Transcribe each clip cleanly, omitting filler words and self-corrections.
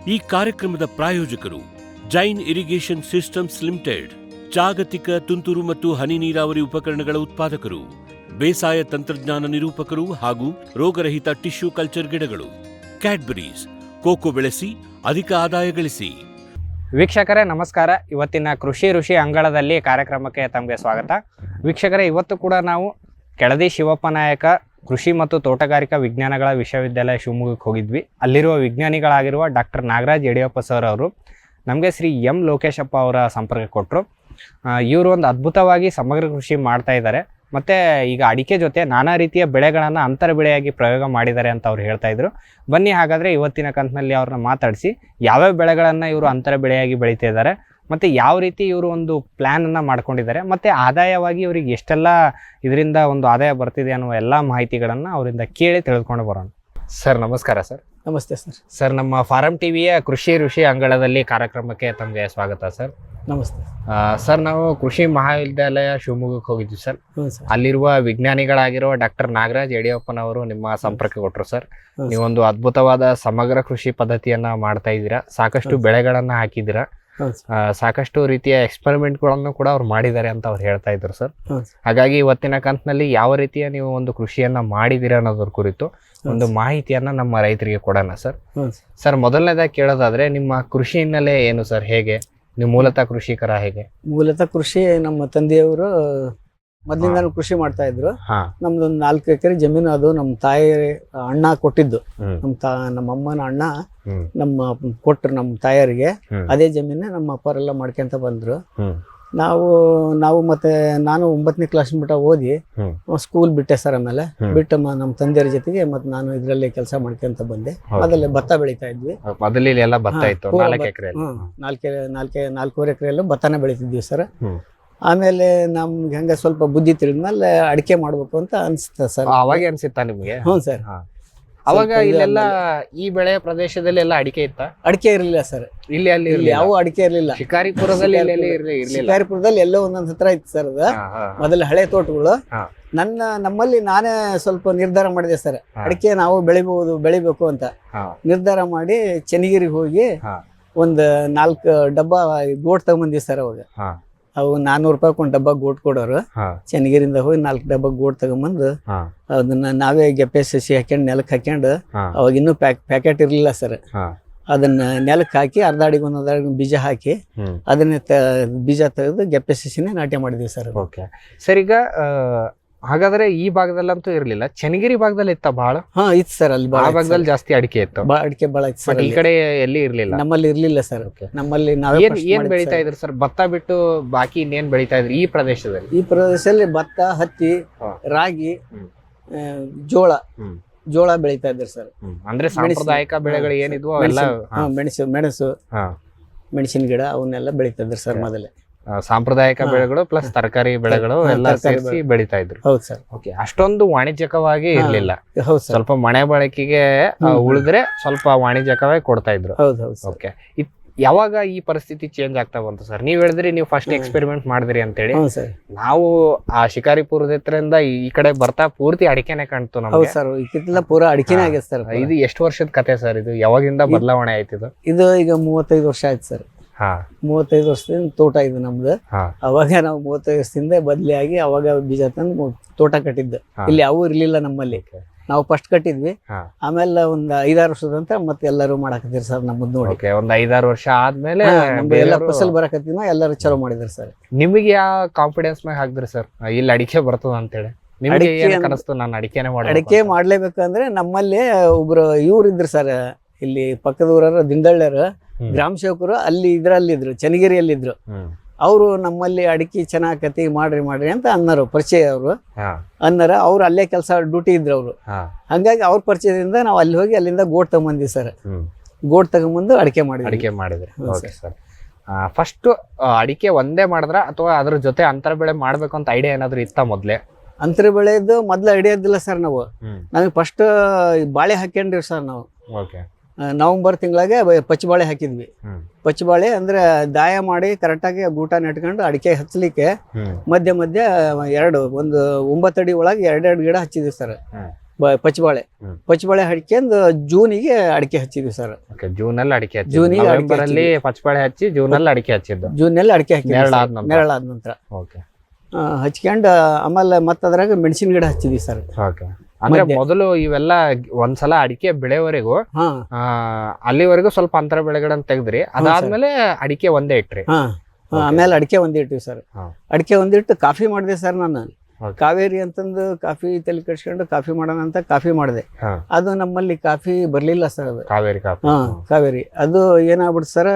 ಈ ಕಾರ್ಯಕ್ರಮದ ಪ್ರಾಯೋಜಕರು ಜೈನ್ ಇರಿಗೇಷನ್ ಸಿಸ್ಟಮ್ಸ್ ಲಿಮಿಟೆಡ್, ಜಾಗತಿಕ ತುಂತುರು ಮತ್ತು ಹನಿ ನೀರಾವರಿ ಉಪಕರಣಗಳ ಉತ್ಪಾದಕರು, ಬೇಸಾಯ ತಂತ್ರಜ್ಞಾನ ನಿರೂಪಕರು ಹಾಗೂ ರೋಗರಹಿತ ಟಿಶ್ಯೂ ಕಲ್ಚರ್ ಗಿಡಗಳು. ಕ್ಯಾಡ್ಬರೀಸ್, ಕೋಕೋ ಬೆಳೆಸಿ ಅಧಿಕ ಆದಾಯ ಗಳಿಸಿ. ವೀಕ್ಷಕರೇ ನಮಸ್ಕಾರ. ಇವತ್ತಿನ ಕೃಷಿ ಋಷಿ ಅಂಗಳದಲ್ಲಿ ಕಾರ್ಯಕ್ರಮಕ್ಕೆ ತಮಗೆ ಸ್ವಾಗತ. ವೀಕ್ಷಕರೇ, ಇವತ್ತು ಕೂಡ ನಾವು ಕೆಳದಿ ಶಿವಪ್ಪ ನಾಯಕ ಕೃಷಿ ಮತ್ತು ತೋಟಗಾರಿಕಾ ವಿಜ್ಞಾನಗಳ ವಿಶ್ವವಿದ್ಯಾಲಯ ಶಿವಮೊಗ್ಗಕ್ಕೆ ಹೋಗಿದ್ವಿ. ಅಲ್ಲಿರುವ ವಿಜ್ಞಾನಿಗಳಾಗಿರುವ ಡಾಕ್ಟರ್ ನಾಗರಾಜ್ ಯಡಿಯೂರಪ್ಪ ಸರ್ ಅವರು ನಮಗೆ ಶ್ರೀ ಎಂ ಲೋಕೇಶಪ್ಪ ಅವರ ಸಂಪರ್ಕ ಕೊಟ್ಟರು. ಇವರು ಒಂದು ಅದ್ಭುತವಾಗಿ ಸಮಗ್ರ ಕೃಷಿ ಮಾಡ್ತಾ ಇದ್ದಾರೆ. ಮತ್ತು ಈಗ ಅಡಿಕೆ ಜೊತೆ ನಾನಾ ರೀತಿಯ ಬೆಳೆಗಳನ್ನು ಅಂತರ ಬೆಳೆಯಾಗಿ ಪ್ರಯೋಗ ಮಾಡಿದ್ದಾರೆ ಅಂತ ಅವ್ರು ಹೇಳ್ತಾ ಇದ್ರು. ಬನ್ನಿ ಹಾಗಾದರೆ ಇವತ್ತಿನ ಕಂತಿನಲ್ಲಿ ಅವ್ರನ್ನ ಮಾತಾಡಿಸಿ ಯಾವ್ಯಾವ ಬೆಳೆಗಳನ್ನು ಇವರು ಅಂತರ ಬೆಳೆಯಾಗಿ ಬೆಳೀತಾ ಇದ್ದಾರೆ, ಮತ್ತು ಯಾವ ರೀತಿ ಇವರು ಒಂದು ಪ್ಲ್ಯಾನನ್ನು ಮಾಡ್ಕೊಂಡಿದ್ದಾರೆ, ಮತ್ತು ಆದಾಯವಾಗಿ ಇವ್ರಿಗೆ ಎಷ್ಟೆಲ್ಲ ಇದರಿಂದ ಒಂದು ಆದಾಯ ಬರ್ತಿದೆ ಅನ್ನೋ ಎಲ್ಲ ಮಾಹಿತಿಗಳನ್ನು ಅವರಿಂದ ಕೇಳಿ ತಿಳಿದುಕೊಂಡು ಬರೋಣ. ಸರ್ ನಮಸ್ಕಾರ. ಸರ್ ನಮಸ್ತೆ ಸರ್. ಸರ್, ನಮ್ಮ ಫಾರಂ ಟಿವಿಯ ಕೃಷಿ ಋಷಿ ಅಂಗಳದಲ್ಲಿ ಕಾರ್ಯಕ್ರಮಕ್ಕೆ ತಮಗೆ ಸ್ವಾಗತ ಸರ್. ನಮಸ್ತೆ ಸರ್. ನಾವು ಕೃಷಿ ಮಹಾವಿದ್ಯಾಲಯ ಶಿವಮೊಗ್ಗಕ್ಕೆ ಹೋಗಿದ್ವಿ ಸರ್. ಸರ್. ಅಲ್ಲಿರುವ ವಿಜ್ಞಾನಿಗಳಾಗಿರುವ ಡಾಕ್ಟರ್ ನಾಗರಾಜ್ ಯಡಿಯೂರಪ್ಪನವರು ನಿಮ್ಮ ಸಂಪರ್ಕ ಕೊಟ್ಟರು ಸರ್. ನೀವೊಂದು ಅದ್ಭುತವಾದ ಸಮಗ್ರ ಕೃಷಿ ಪದ್ಧತಿಯನ್ನ ಮಾಡ್ತಾ ಇದ್ದೀರಾ, ಸಾಕಷ್ಟು ಬೆಳೆಗಳನ್ನ ಹಾಕಿದ್ದೀರಾ, ಸಾಕಷ್ಟು ರೀತಿಯ ಎಕ್ಸ್ಪೆರಿಮೆಂಟ್ಗಳನ್ನು ಕೂಡ ಅವ್ರು ಮಾಡಿದ್ದಾರೆ ಅಂತ ಅವ್ರು ಹೇಳ್ತಾ ಇದ್ರು ಸರ್. ಹಾಗಾಗಿ ಇವತ್ತಿನ ಕಂತಿನಲ್ಲಿ ಯಾವ ರೀತಿಯ ನೀವು ಒಂದು ಕೃಷಿಯನ್ನ ಮಾಡಿದ್ದೀರಾ ಅನ್ನೋದ್ರ ಕುರಿತು ಒಂದು ಮಾಹಿತಿಯನ್ನ ನಮ್ಮ ರೈತರಿಗೆ ಕೊಡೋಣ ಸರ್. ಸರ್, ಮೊದಲನೇದಾಗಿ ಕೇಳೋದಾದ್ರೆ ನಿಮ್ಮ ಕೃಷಿ ಹಿನ್ನೆಲೆ ಏನು ಸರ್? ಹೇಗೆ ನೀವು ಮೂಲತಃ ಕೃಷಿಕರ? ಹೇಗೆ? ಮೂಲತಃ ಕೃಷಿ ನಮ್ಮ ತಂದೆಯವರು ಮೊದಲಿಂದ ಕೃಷಿ ಮಾಡ್ತಾ ಇದ್ರು. ನಮ್ದೊಂದು 4 ಎಕರೆ ಜಮೀನು, ಅದು ನಮ್ಮ ತಾಯಿ ಅಣ್ಣ ಕೊಟ್ಟಿದ್ದು. ನಮ್ಮ ಅಮ್ಮನ ಅಣ್ಣ ಕೊಟ್ಟರು ನಮ್ಮ ತಾಯಿಯರಿಗೆ. ಅದೇ ಜಮೀನ ನಮ್ಮ ಅಪ್ಪರೆಲ್ಲ ಮಾಡ್ಕೊಂತ ಬಂದ್ರು. ನಾವು ಮತ್ತೆ ನಾನು 9ನೇ ಕ್ಲಾಸ್ ಬಿಟ್ಟ ಓದಿ ಸ್ಕೂಲ್ ಬಿಟ್ಟೆ ಸರ್. ಆಮೇಲೆ ಬಿಟ್ಟು ನಮ್ಮ ತಂದೆಯರ ಜೊತೆಗೆ ಮತ್ತೆ ನಾನು ಇದ್ರಲ್ಲಿ ಕೆಲಸ ಮಾಡ್ಕೊಂತ ಬಂದೆ. ಅದಲ್ಲೇ ಭತ್ತ ಬೆಳಿತಾ ಇದ್ವಿ. ನಾಲ್ಕೂವರೆ ಎಕರೆಯಲ್ಲೂ ಭತ್ತನ ಬೆಳಿತಿದ್ವಿ ಸರ್. ಆಮೇಲೆ ನಮ್ಗೆ ಹಂಗ ಸ್ವಲ್ಪ ಬುದ್ಧಿ ತಿಳಿದ್ಮೇಲೆ ಅಡಿಕೆ ಮಾಡ್ಬೇಕು ಅಂತ ಅನ್ಸುತ್ತೆ ಸರ್. ಅವಾಗ ಅನ್ಸುತ್ತಾ ನಿಮ್ಗೆ? ಹ್ಞೂ ಸರ್. ಅವಾಗ ಇಲ್ಲೆಲ್ಲ ಈ ಬೆಳೆ ಪ್ರದೇಶದಲ್ಲಿ ಎಲ್ಲ ಅಡಿಕೆ ಇತ್ತ? ಅಡಿಕೆ ಇರ್ಲಿಲ್ಲ ಸರ್. ಅಲ್ಲಿ ಯಾವ ಅಡಿಕೆ ಇರ್ಲಿಲ್ಲ. ಶಿಕಾರಿಪುರದಲ್ಲಿ ಶಿಕಾರಿಪುರದಲ್ಲಿ ಎಲ್ಲೋ ಒಂದೊಂದ್ ಹತ್ರ ಇತ್ತು ಸರ್ ಅದು. ಮೊದಲ ಹಳೆ ತೋಟಗಳು. ನಮ್ಮಲ್ಲಿ ನಾನೇ ಸ್ವಲ್ಪ ನಿರ್ಧಾರ ಮಾಡಿದೆ ಸರ್, ಅಡಿಕೆ ನಾವು ಬೆಳಿಬೇಕು ಅಂತ ನಿರ್ಧಾರ ಮಾಡಿ ಚೆನ್ನಗಿರಿಗೆ ಹೋಗಿ ಒಂದು 4 ಡಬ್ಬ ಗೋಟ್ ತಗೊಂಬಂದಿವಿ ಸರ್. ಅವಾಗ ಅವು 400 ರೂಪಾಯಿ ಒಂದು ಡಬ್ಬ ಗೋಟ್ ಕೊಡೋರು. ಚೆನ್ನಗಿರಿಂದ ಹೋಗಿ 4 ಡಬ್ಬ ಗೋಟ್ ತಗೊಂಬಂದು ಅದನ್ನ ನಾವೇ ಗೆಪ್ಪೆ ಸಸಿ ಹಾಕೊಂಡು ನೆಲಕ್ಕೆ ಹಾಕೊಂಡು, ಅವಾಗ ಇನ್ನೂ ಪ್ಯಾಕೆಟ್ ಇರ್ಲಿಲ್ಲ ಸರ್. ಅದನ್ನ ನೆಲಕ್ಕೆ ಹಾಕಿ ಅರ್ಧ ಅಡಿಗೆ ಬೀಜ ಹಾಕಿ ಅದನ್ನ ಬೀಜ ತೆಗೆದು ಗೆಪ್ಪೆ ಸಸಿನೇ ನಾಟ್ಯ ಮಾಡಿದ್ವಿ ಸರ್. Okay sir. ಈಗ ಹಾಗಾದ್ರೆ ಈ ಭಾಗದಲ್ಲಂತೂ ಇರ್ಲಿಲ್ಲ, ಚೆನ್ನಗಿರಿ ಭಾಗದಲ್ಲಿ ಇತ್ತ ಬಹಳ? ಇತ್ತು ಸರ್. ಅಲ್ಲಿ ಭಾಗದಲ್ಲಿ ಜಾಸ್ತಿ ಅಡಿಕೆ ಇತ್ತು. ಅಡಿಕೆ ಬಹಳ ಇತ್ತು ಸರ್. ಈ ಕಡೆ ಎಲ್ಲಿ ಇರ್ಲಿಲ್ಲ? ನಮ್ಮಲ್ಲಿ ಇರ್ಲಿಲ್ಲ ಸರ್. ನಮ್ಮಲ್ಲಿ ಏನ್ ಬೆಳಿತಾ ಇದ್ರಿ ಸರ್? ಭತ್ತ ಬಿಟ್ಟು ಬಾಕಿ ಇನ್ನೇನ್ ಬೆಳಿತಾ ಇದ್ರಿ ಈ ಪ್ರದೇಶದಲ್ಲಿ? ಈ ಪ್ರದೇಶದಲ್ಲಿ ಭತ್ತ, ಹತ್ತಿ, ರಾಗಿ, ಜೋಳ ಬೆಳಿತಾ ಇದ್ರಿ ಸರ್. ಅಂದ್ರೆ ಸಾಂಪ್ರದಾಯಿಕ ಬೆಳೆಗಳು ಏನಿದ್ವು ಅವೆಲ್ಲ? ಮೆಣಸು, ಮೆಣಸಿನ ಗಿಡ ಅವನ್ನೆಲ್ಲ ಬೆಳಿತಾ ಇದ್ರಿ ಸರ್ ಮೊದಲೇ. ಸಾಂಪ್ರದಾಯಿಕ ಬೆಳೆಗಳು ಪ್ಲಸ್ ತರಕಾರಿ ಬೆಳೆಗಳು ಎಲ್ಲ ಸೇರಿಸಿ ಬೆಳಿತಾ ಇದ್ರು. ಹೌದು ಸರ್. ಓಕೆ. ಅಷ್ಟೊಂದು ವಾಣಿಜ್ಯಕವಾಗಿ ಇರ್ಲಿಲ್ಲ. ಸ್ವಲ್ಪ ಮನೆ ಬಳಕೆಗೆ ಉಳಿದ್ರೆ ಸ್ವಲ್ಪ ವಾಣಿಜ್ಯಕವಾಗಿ ಕೊಡ್ತಾ ಇದ್ರು. ಓಕೆ. ಯಾವಾಗ ಈ ಪರಿಸ್ಥಿತಿ ಚೇಂಜ್ ಆಗ್ತಾ ಬಂತು ಸರ್? ನೀವ್ ಹೇಳಿದ್ರಿ ನೀವು ಫಸ್ಟ್ ಎಕ್ಸ್ಪೆರಿಮೆಂಟ್ ಮಾಡಿದ್ರಿ ಅಂತೇಳಿ. ನಾವು ಆ ಶಿಕಾರಿಪುರದ ಹತ್ರದಿಂದ ಈ ಕಡೆ ಬರ್ತಾ ಪೂರ್ತಿ ಅಡಿಕೆನೆ ಕಾಣ್ತು ನಮ್ಗೆ ಸರ್. ಪೂರಾ ಅಡಿಕೆನೇ ಆಗಿದೆ ಸರ್. ಇದು ಎಷ್ಟು ವರ್ಷದ ಕತೆ ಸರ್? ಇದು ಯಾವಾಗಿಂದ ಬದಲಾವಣೆ ಆಯ್ತು? ಇದು ಈಗ 35 ವರ್ಷ ಆಯ್ತು ಸರ್. 35 ವರ್ಷದಿಂದ ತೋಟ ಇದು ನಮ್ದು. ಅವಾಗ ನಾವು 35 ವರ್ಷದಿಂದ ಬದಲಿ ಆಗಿ ಅವಾಗ ಬೀಜ ತಂದು ತೋಟ ಕಟ್ಟಿದ್ದು. ಇಲ್ಲಿ ಯಾವೂ ಇರ್ಲಿಲ್ಲ ನಮ್ಮಲ್ಲಿ. ನಾವು ಫಸ್ಟ್ ಕಟ್ಟಿದ್ವಿ. ಆಮೇಲೆ ಒಂದ್ 5-6 ವರ್ಷದ ನಂತರ ಮತ್ತೆ ಎಲ್ಲರೂ ಮಾಡಾಕತ್ತೀರಿ ಸರ್ ನಮ್ಮದ್ ನೋಡಿ. ಒಂದ್ 5-6 ವರ್ಷ ಆದ್ಮೇಲೆ ಎಲ್ಲ ಫಸಲ್ ಬರಕತ್ತಿದ್ವಿ, ಎಲ್ಲರೂ ಚಲೋ ಮಾಡಿದ್ರಿ ಸರ್. ನಿಮಗೆ ಯಾವ ಕಾನ್ಫಿಡೆನ್ಸ್ ಮ್ಯಾಗ ಹಾಕ್ದ್ರಿ ಸರ್ ಇಲ್ಲಿ ಅಡಿಕೆ ಬರ್ತದ ಅಂತೇಳಿ? ನಾನು ಅಡಿಕೆ ಮಾಡ್ಲೇಬೇಕಂದ್ರೆ ನಮ್ಮಲ್ಲಿ ಒಬ್ರು ಇವ್ರು ಇದ್ರು ಸರ್, ಇಲ್ಲಿ ಪಕ್ಕದ ಊರರ ದಿಂಡಳ್ಳ್ಯಾರ ಗ್ರಾಮ ಸೇವಕರು ಇದ್ರು, ಚೆನ್ನಗಿರಿಯಲ್ಲಿ ಇದ್ರು. ಅವರು ನಮ್ಮಲ್ಲಿ ಅಡಿಕೆ ಚೆನ್ನಾಗತಿ ಮಾಡ್ರಿ ಅಂತ ಅನ್ನರು, ಪರಿಚಯ ಅವರು ಅನ್ನರ. ಅವ್ರು ಅಲ್ಲೇ ಕೆಲಸ ಡ್ಯೂಟಿ ಇದ್ರು ಅವರು. ಹಂಗಾಗಿ ಅವ್ರ ಪರಿಚಯದಿಂದ ನಾವು ಅಲ್ಲಿ ಹೋಗಿ ಅಲ್ಲಿಂದ ಗೋಟ್ ತಗೊಂಬಂದ್ವಿ ಸರ್. ಗೋಟ್ ತಗೊಂಬಂದು ಅಡಿಕೆ ಮಾಡಿದ್ರಿ. ಫಸ್ಟ್ ಅಡಿಕೆ ಒಂದೇ ಮಾಡಿದ್ರ ಅಥವಾ ಅದ್ರ ಜೊತೆ ಅಂತರ ಬೆಳೆ ಮಾಡ್ಬೇಕು ಅಂತ ಐಡಿಯಾ ಏನಾದ್ರು ಇತ್ತ ಮೊದ್ಲೇ? ಅಂತರ ಬೆಳೆದು ಮೊದ್ಲು ಐಡಿಯಾ ಇದ್ದಿಲ್ಲ ಸರ್. ನಮಗೆ ಫಸ್ಟ್ ಬಾಳೆ ಹಾಕೊಂಡ್ರಿ ಸರ್. ನಾವು ನವೆಂಬರ್ ತಿಂಗಳಾಗೆ ಪಚ್ಚಬಾಳೆ ಹಾಕಿದ್ವಿ. ಪಚ್ಚಬಾಳೆ ಅಂದ್ರೆ ದಾಯ ಮಾಡಿ ಕರೆಕ್ಟಾಗಿ ಗೂಟ ನೆಟ್ಕೊಂಡು ಅಡಿಕೆ ಹಚ್ಚಲಿಕ್ಕೆ ಮಧ್ಯ ಒಂದು 9 ಅಡಿ ಒಳಗೆ 2 ಗಿಡ ಹಚ್ಚಿದ್ವಿ ಸರ್. ಪಚ್ಚಬಾಳೆ ಹ್ಮ್. ಪಚ್ಚಬಾಳೆ ಹಡ್ಕೊಂಡು ಜೂನಿಗೆ ಅಡಿಕೆ ಹಚ್ಚಿದ್ವಿ ಸರ್. ಜೂನಲ್ಲಿ ಅಡಿಕೆ ಹಚ್ಚಿ, ಜೂನಿಗೆ ಅಡಿಕೆ ನವೆಂಬರ್ ಅಲ್ಲಿ ಪಚ್ಚಬಾಳೆ ಹಚ್ಚಿ ಜೂನಲ್ಲಿ ಅಡಿಕೆ ಹಚ್ಚಿದ್ದು. ಜೂನಲ್ಲಿ ಅಡಿಕೆ ಹಾಕಿದ್ವಿ ನೆರಳಾದ ನಂತರ. ನೆರಳಾದ ನಂತರ ಓಕೆ ಹಚ್ಕೊಂಡು ಆಮೇಲೆ ಮತ್ತೆ ಅದ್ರಾಗ ಮೆಣಸಿನ ಗಿಡ ಹಚ್ಚಿದ್ವಿ ಸರ್. ಓಕೆ. ಅಂದ್ರೆ ಮಧ್ಯೆ. ಮೊದಲು ಇವೆಲ್ಲ ಒಂದ್ಸಲ ಅಡಿಕೆ ಬೆಳೆವರೆಗೂ ಹಾ ಅಲ್ಲಿವರೆಗೂ ಸ್ವಲ್ಪ ಅಂತರ ಬೆಳೆಗಳನ್ನ ತೆಗೆದ್ರಿ, ಅದಾದ್ಮೇಲೆ ಅಡಿಕೆ ಒಂದೇ ಇಟ್ರಿ. ಹಾ ಆಮೇಲೆ ಅಡಿಕೆ ಒಂದಿಟ್ಟಿವಿ ಸರ್. ಹಾ. ಅಡಿಕೆ ಒಂದಿಟ್ಟು ಕಾಫಿ ಮಾಡಿದೆ ಸರ್ ನಾನು. Okay. ಕಾವೇರಿ ಅಂತಂದು ಕಾಫಿ ತಲೆ ಕಟ್ಸ್ಕೊಂಡು ಕಾಫಿ ಮಾಡೋಣ ಅಂತ ಕಾಫಿ ಮಾಡಿದೆ. ಹಾ. ಅದು ನಮ್ಮಲ್ಲಿ ಕಾಫಿ ಬರ್ಲಿಲ್ಲ ಸರ್. ಅದು ಕಾವೇರಿ ಕಾಫಿ. ಹಾ ಕಾವೇರಿ ಅದು ಏನಾಗ್ಬಿಡ್ತು ಸರ್,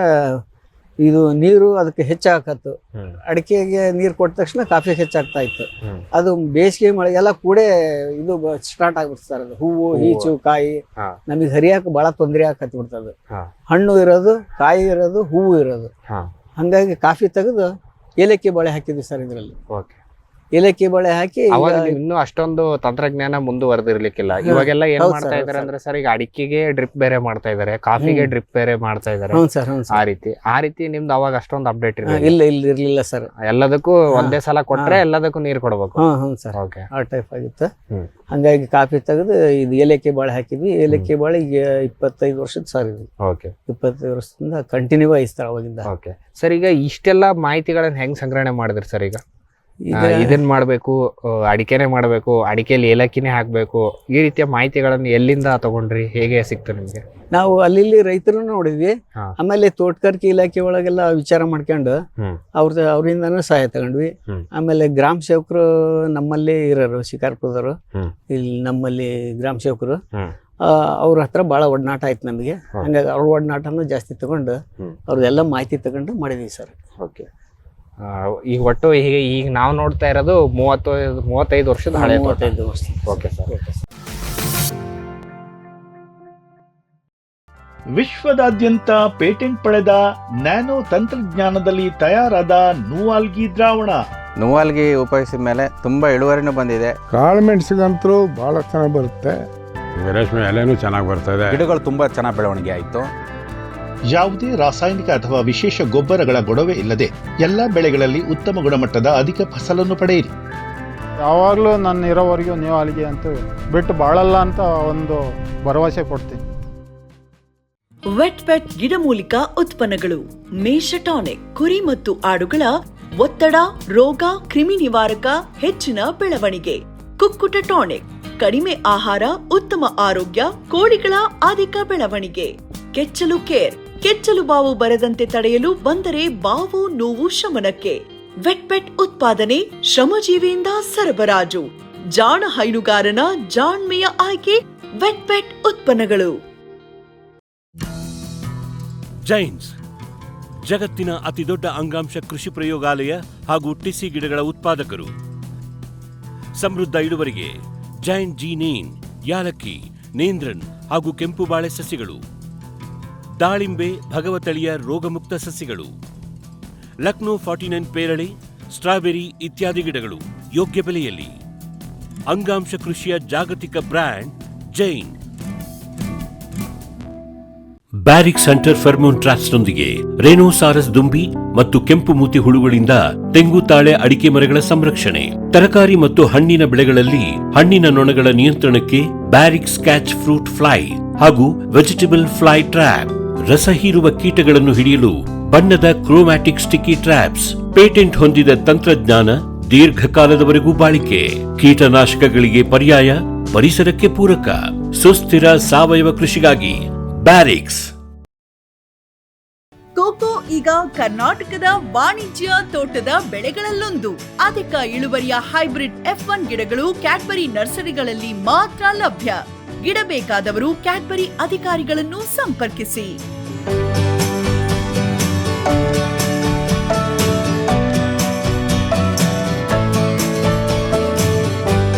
ಇದು ನೀರು ಅದಕ್ಕೆ ಹೆಚ್ಚಾಗತ್ತು. ಹ್ಮ್. ಅಡಿಕೆಗೆ ನೀರು ಕೊಟ್ಟ ತಕ್ಷಣ ಕಾಫಿ ಹೆಚ್ಚಾಗ್ತಾ ಇತ್ತು. ಹ್ಮ್. ಅದು ಬೇಸಿಗೆ ಮಳೆ ಎಲ್ಲ ಕೂಡೇ ಇದು ಸ್ಟಾರ್ಟ್ ಆಗ್ಬಿಡ್ತು ಸರ್. ಅದು ಹೂವು ಈಚು ಕಾಯಿ ಹಾ. ನಮಗೆ ಹರಿಯಾಕ ಬಹಳ ತೊಂದರೆ ಆಕತ್ ಬಿಡ್ತದೆ. ಹಾ. ಹಣ್ಣು ಇರೋದು, ಕಾಯಿ ಇರೋದು, ಹೂವು ಇರೋದು. ಹಾ. ಹಂಗಾಗಿ ಕಾಫಿ ತೆಗೆದು ಏಲಕ್ಕಿ ಬಾಳೆ ಹಾಕಿದ್ವಿ ಸರ್. ಇದರಲ್ಲಿ ಓಕೆ. ಏಲಕ್ಕಿ ಬಾಳೆ ಹಾಕಿ ಅವಾಗ ನೀವು ಇನ್ನೂ ಅಷ್ಟೊಂದು ತಂತ್ರಜ್ಞಾನ ಮುಂದುವರೆದಿರ್ಲಿಕ್ಕಿಲ್ಲ. ಇವಾಗೆಲ್ಲ ಏನ್ ಹೌದು ಮಾಡ್ತಾ ಸರ್, ಇದಾರೆ ಹೌದು ಅಂದ್ರೆ ಸರ್, ಈಗ ಅಡಿಕೆಗೆ ಡ್ರಿಪ್ ಬೇರೆ ಮಾಡ್ತಾ ಇದಾರೆ, ಕಾಫಿಗೆ ಡ್ರಿಪ್ ಬೇರೆ ಮಾಡ್ತಾ ಇದಾರೆ. ಹ್ಞೂ ಸರ್, ಹ್ಞೂ ಆ ಸರ್. ರೀತಿ ನಿಮ್ದು ಅವಾಗ ಅಷ್ಟೊಂದು ಅಪ್ಡೇಟ್ ಇರಲಿಲ್ಲ. ಇಲ್ಲ ಇರ್ಲಿಲ್ಲ ಸರ್. ಎಲ್ಲದಕ್ಕೂ ಒಂದೇ ಸಲ ಕೊಟ್ರೆ ಎಲ್ಲದಕ್ಕೂ ನೀರು ಕೊಡ್ಬೇಕು. ಹ್ಞೂ ಸರ್, ಓಕೆ. ಆ ಟೈಪ್ ಆಗಿತ್ತು. ಹ್ಮ್. ಹಂಗಾಗಿ ಕಾಫಿ ತೆಗೆದು ಇದು ಏಲಕ್ಕಿ ಬಾಳೆ ಹಾಕಿದ್ವಿ. ಏಲಕ್ಕಿ ಬಾಳೆ ಈಗ 25 ವರ್ಷದ ಸರ್. ಇದು ಓಕೆ. 25 ವರ್ಷದಿಂದ ಕಂಟಿನ್ಯೂ ಆಯ್ತು ಸರ್ ಅವಾಗಿಂದ. ಓಕೆ ಸರ್, ಈಗ ಇಷ್ಟೆಲ್ಲ ಮಾಹಿತಿಗಳನ್ನ ಹೆಂಗ್ ಸಂಗ್ರಹಣೆ ಮಾಡಿದ್ರಿ ಸರ್? ಈಗ ಈಗ ಇದನ್ ಮಾಡ್ಬೇಕು, ಅಡಿಕೆನೆ ಮಾಡ್ಬೇಕು, ಅಡಿಕೆಯಲ್ಲಿ ಏಲಕ್ಕಿನೇ ಹಾಕ್ಬೇಕು, ಈ ರೀತಿಯ ಮಾಹಿತಿಗಳನ್ನ ಎಲ್ಲಿಂದ ತಗೊಂಡ್ರಿ? ಹೇಗೆ ಸಿಕ್ತು ನಿಮ್ಗೆ? ನಾವು ಅಲ್ಲಿ ರೈತರನ್ನು ನೋಡಿದ್ವಿ. ಹಾ. ಆಮೇಲೆ ತೋಟಗಾರಿಕೆ ಇಲಾಖೆ ಒಳಗೆಲ್ಲ ವಿಚಾರ ಮಾಡ್ಕೊಂಡು ಹ್ಮ್. ಅವ್ರಿಂದನೂ ಸಹಾಯ ತಗೊಂಡ್ವಿ. ಹ್ಮ್. ಆಮೇಲೆ ಗ್ರಾಮ ಸೇವಕರು ನಮ್ಮಲ್ಲಿ ಇರೋರು, ಶಿಕಾರ್ಪುರದವರು. ಹ್ಮ್. ಇಲ್ಲಿ ನಮ್ಮಲ್ಲಿ ಗ್ರಾಮ ಸೇವಕರು ಹ್ಮ್. ಅವ್ರ ಹತ್ರ ಭಾಳ ಒಡನಾಟ ಆಯ್ತು ನಮಗೆ. ಹಂಗಾಗಿ ಅವ್ರ ಒಡನಾಟನೂ ಜಾಸ್ತಿ ತಗೊಂಡು ಅವ್ರದ್ದೆಲ್ಲ ಮಾಹಿತಿ ತಗೊಂಡು ಮಾಡಿದ್ವಿ ಸರ್. ಓಕೆ. ಈಗ ಒಟ್ಟು ಈಗ ನಾವು ನೋಡ್ತಾ ಇರೋದು 35 ವರ್ಷದ ಹಳೆ ತೋಟ. 35 ವರ್ಷ. Okay sir. ವಿಶ್ವದಾದ್ಯಂತ ಪೇಟೆಂಟ್ ಪಡೆದ ನ್ಯಾನೋ ತಂತ್ರಜ್ಞಾನದಲ್ಲಿ ತಯಾರಾದ ನೂವಾಲ್ಗಿ ದ್ರಾವಣ. ನೂವಾಲ್ಗಿ ಉಪಯೋಗಿಸಿದ ಮೇಲೆ ತುಂಬಾ ಇಳುವರಿನೂ ಬಂದಿದೆ. ಕಾಳು ಮೆಣಸಿಗಂತೂ ಭಾಳ ಚೆನ್ನಾಗಿ ಬರುತ್ತೆ. ರೇಷ್ಮೆ ಎಲೆನೂ ಚೆನ್ನಾಗಿ ಬರ್ತದೆ. ಗಿಡಗಳು ತುಂಬಾ ಚೆನ್ನಾಗಿ ಬೆಳವಣಿಗೆ ಆಯಿತು. ಯಾವುದೇ ರಾಸಾಯನಿಕ ಅಥವಾ ವಿಶೇಷ ಗೊಬ್ಬರಗಳ ಗೊಡವೆ ಇಲ್ಲದೆ ಎಲ್ಲಾ ಬೆಳೆಗಳಲ್ಲಿ ಉತ್ತಮ ಗುಣಮಟ್ಟದ ಅಧಿಕ ಫಸಲನ್ನು ಪಡೆಯಿರಿ. ಯಾವಾಗಲೂ ನನ್ನ ಇರೋವರೆಗೂ ನೀವು ಅಲ್ಲಿಗೆ ಅಂತೂ ಬಿಟ್ಟು ಬಾಳಲ್ಲ ಅಂತ ಒಂದು ಭರವಸೆ ಕೊಡ್ತೀನಿ. ವೆಟ್ ಗಿಡಮೂಲಿಕಾ ಉತ್ಪನ್ನಗಳು. ಮೇಷ ಟಾನಿಕ್, ಕುರಿ ಮತ್ತು ಆಡುಗಳ ಒತ್ತಡ, ರೋಗ, ಕ್ರಿಮಿ ನಿವಾರಕ, ಹೆಚ್ಚಿನ ಬೆಳವಣಿಗೆ. ಕುಕ್ಕುಟ ಟಾನಿಕ್, ಕಡಿಮೆ ಆಹಾರ, ಉತ್ತಮ ಆರೋಗ್ಯ, ಕೋಳಿಗಳ ಅಧಿಕ ಬೆಳವಣಿಗೆ. ಕೆಚ್ಚಲು ಕೇರ್, ಕೆಚ್ಚಲು ಬಾವು ಬರದಂತೆ ತಡೆಯಲು, ಬಂದರೆ ಬಾವು ನೋವು ಶಮನಕ್ಕೆ. ವೆಟ್ ಉತ್ಪಾದನೆ, ಶ್ರಮಜೀವಿಯಿಂದ ಸರಬರಾಜು. ಜಾಣ ಹೈನುಗಾರನ ಜಾಣ್ಮೆಯ ಆಯ್ಕೆ ವೆಟ್ ಉತ್ಪನ್ನಗಳು. ಜೈನ್ಸ್ ಜಗತ್ತಿನ ಅತಿದೊಡ್ಡ ಅಂಗಾಂಶ ಕೃಷಿ ಪ್ರಯೋಗಾಲಯ ಹಾಗೂ ಟಿಸಿ ಗಿಡಗಳ ಉತ್ಪಾದಕರು. ಸಮೃದ್ಧ ಇಳುವರಿಗೆ ಜೈನ್ ಜೀನೇನ್, ಯಾಲಕ್ಕಿ, ನೇಂದ್ರನ್ ಹಾಗೂ ಕೆಂಪು ಬಾಳೆ ಸಸಿಗಳು, ದಾಳಿಂಬೆ, ಭಗವತಳಿಯ ರೋಗಮುಕ್ತ ಸಸಿಗಳು, ಲಕ್ನೋ 49 ಪೇರಳೆ, ಸ್ಟ್ರಾಬೆರಿ ಇತ್ಯಾದಿ ಗಿಡಗಳು ಯೋಗ್ಯ ಬೆಲೆಯಲ್ಲಿ. ಅಂಗಾಂಶ ಕೃಷಿಯ ಜಾಗತಿಕ ಬ್ರ್ಯಾಂಡ್ ಜೈನ್. ಬ್ಯಾರಿಕ್ ಸೆಂಟರ್ ಫೆರ್ಮೋನ್ ಟ್ರಾಪ್ಸ್ನೊಂದಿಗೆ ರೇನೋಸಾರಸ್ ದುಂಬಿ ಮತ್ತು ಕೆಂಪು ಮೂತಿ ಹುಳುಗಳಿಂದ ತೆಂಗು, ತಾಳೆ, ಅಡಿಕೆ ಮರಗಳ ಸಂರಕ್ಷಣೆ. ತರಕಾರಿ ಮತ್ತು ಹಣ್ಣಿನ ಬೆಳೆಗಳಲ್ಲಿ ಹಣ್ಣಿನ ನೊಣಗಳ ನಿಯಂತ್ರಣಕ್ಕೆ ಬ್ಯಾರಿಕ್ ಸ್ಕ್ಯಾಚ್ ಫ್ರೂಟ್ ಫ್ಲೈ ಹಾಗೂ ವೆಜಿಟೇಬಲ್ ಫ್ಲೈ ಟ್ರ್ಯಾಪ್. ರಸ ಹೀರುವ ಕೀಟಗಳನ್ನು ಹಿಡಿಯಲು ಬಣ್ಣದ ಕ್ರೋಮ್ಯಾಟಿಕ್ ಸ್ಟಿಕ್ಕಿ ಟ್ರ್ಯಾಪ್ಸ್. ಪೇಟೆಂಟ್ ಹೊಂದಿದ ತಂತ್ರಜ್ಞಾನ, ದೀರ್ಘಕಾಲದವರೆಗೂ ಬಾಳಿಕೆ. ಕೀಟನಾಶಕಗಳಿಗೆ ಪರ್ಯಾಯ, ಪರಿಸರಕ್ಕೆ ಪೂರಕ. ಸುಸ್ಥಿರ ಸಾವಯವ ಕೃಷಿಗಾಗಿ ಬ್ಯಾರಿಕ್ಸ್. ಕೋಕೋ ಈಗ ಕರ್ನಾಟಕದ ವಾಣಿಜ್ಯ ತೋಟದ ಬೆಳೆಗಳಲ್ಲೊಂದು. ಅಧಿಕ ಇಳುವರಿಯ ಹೈಬ್ರಿಡ್ F1 ಗಿಡಗಳು ಕ್ಯಾಡ್ಬರಿ ನರ್ಸರಿಗಳಲ್ಲಿ ಮಾತ್ರ ಲಭ್ಯ. ಗಿಡ ಬೇಕಾದವರು ಕ್ಯಾಡ್ಬರಿ ಅಧಿಕಾರಿಗಳನ್ನು ಸಂಪರ್ಕಿಸಿ.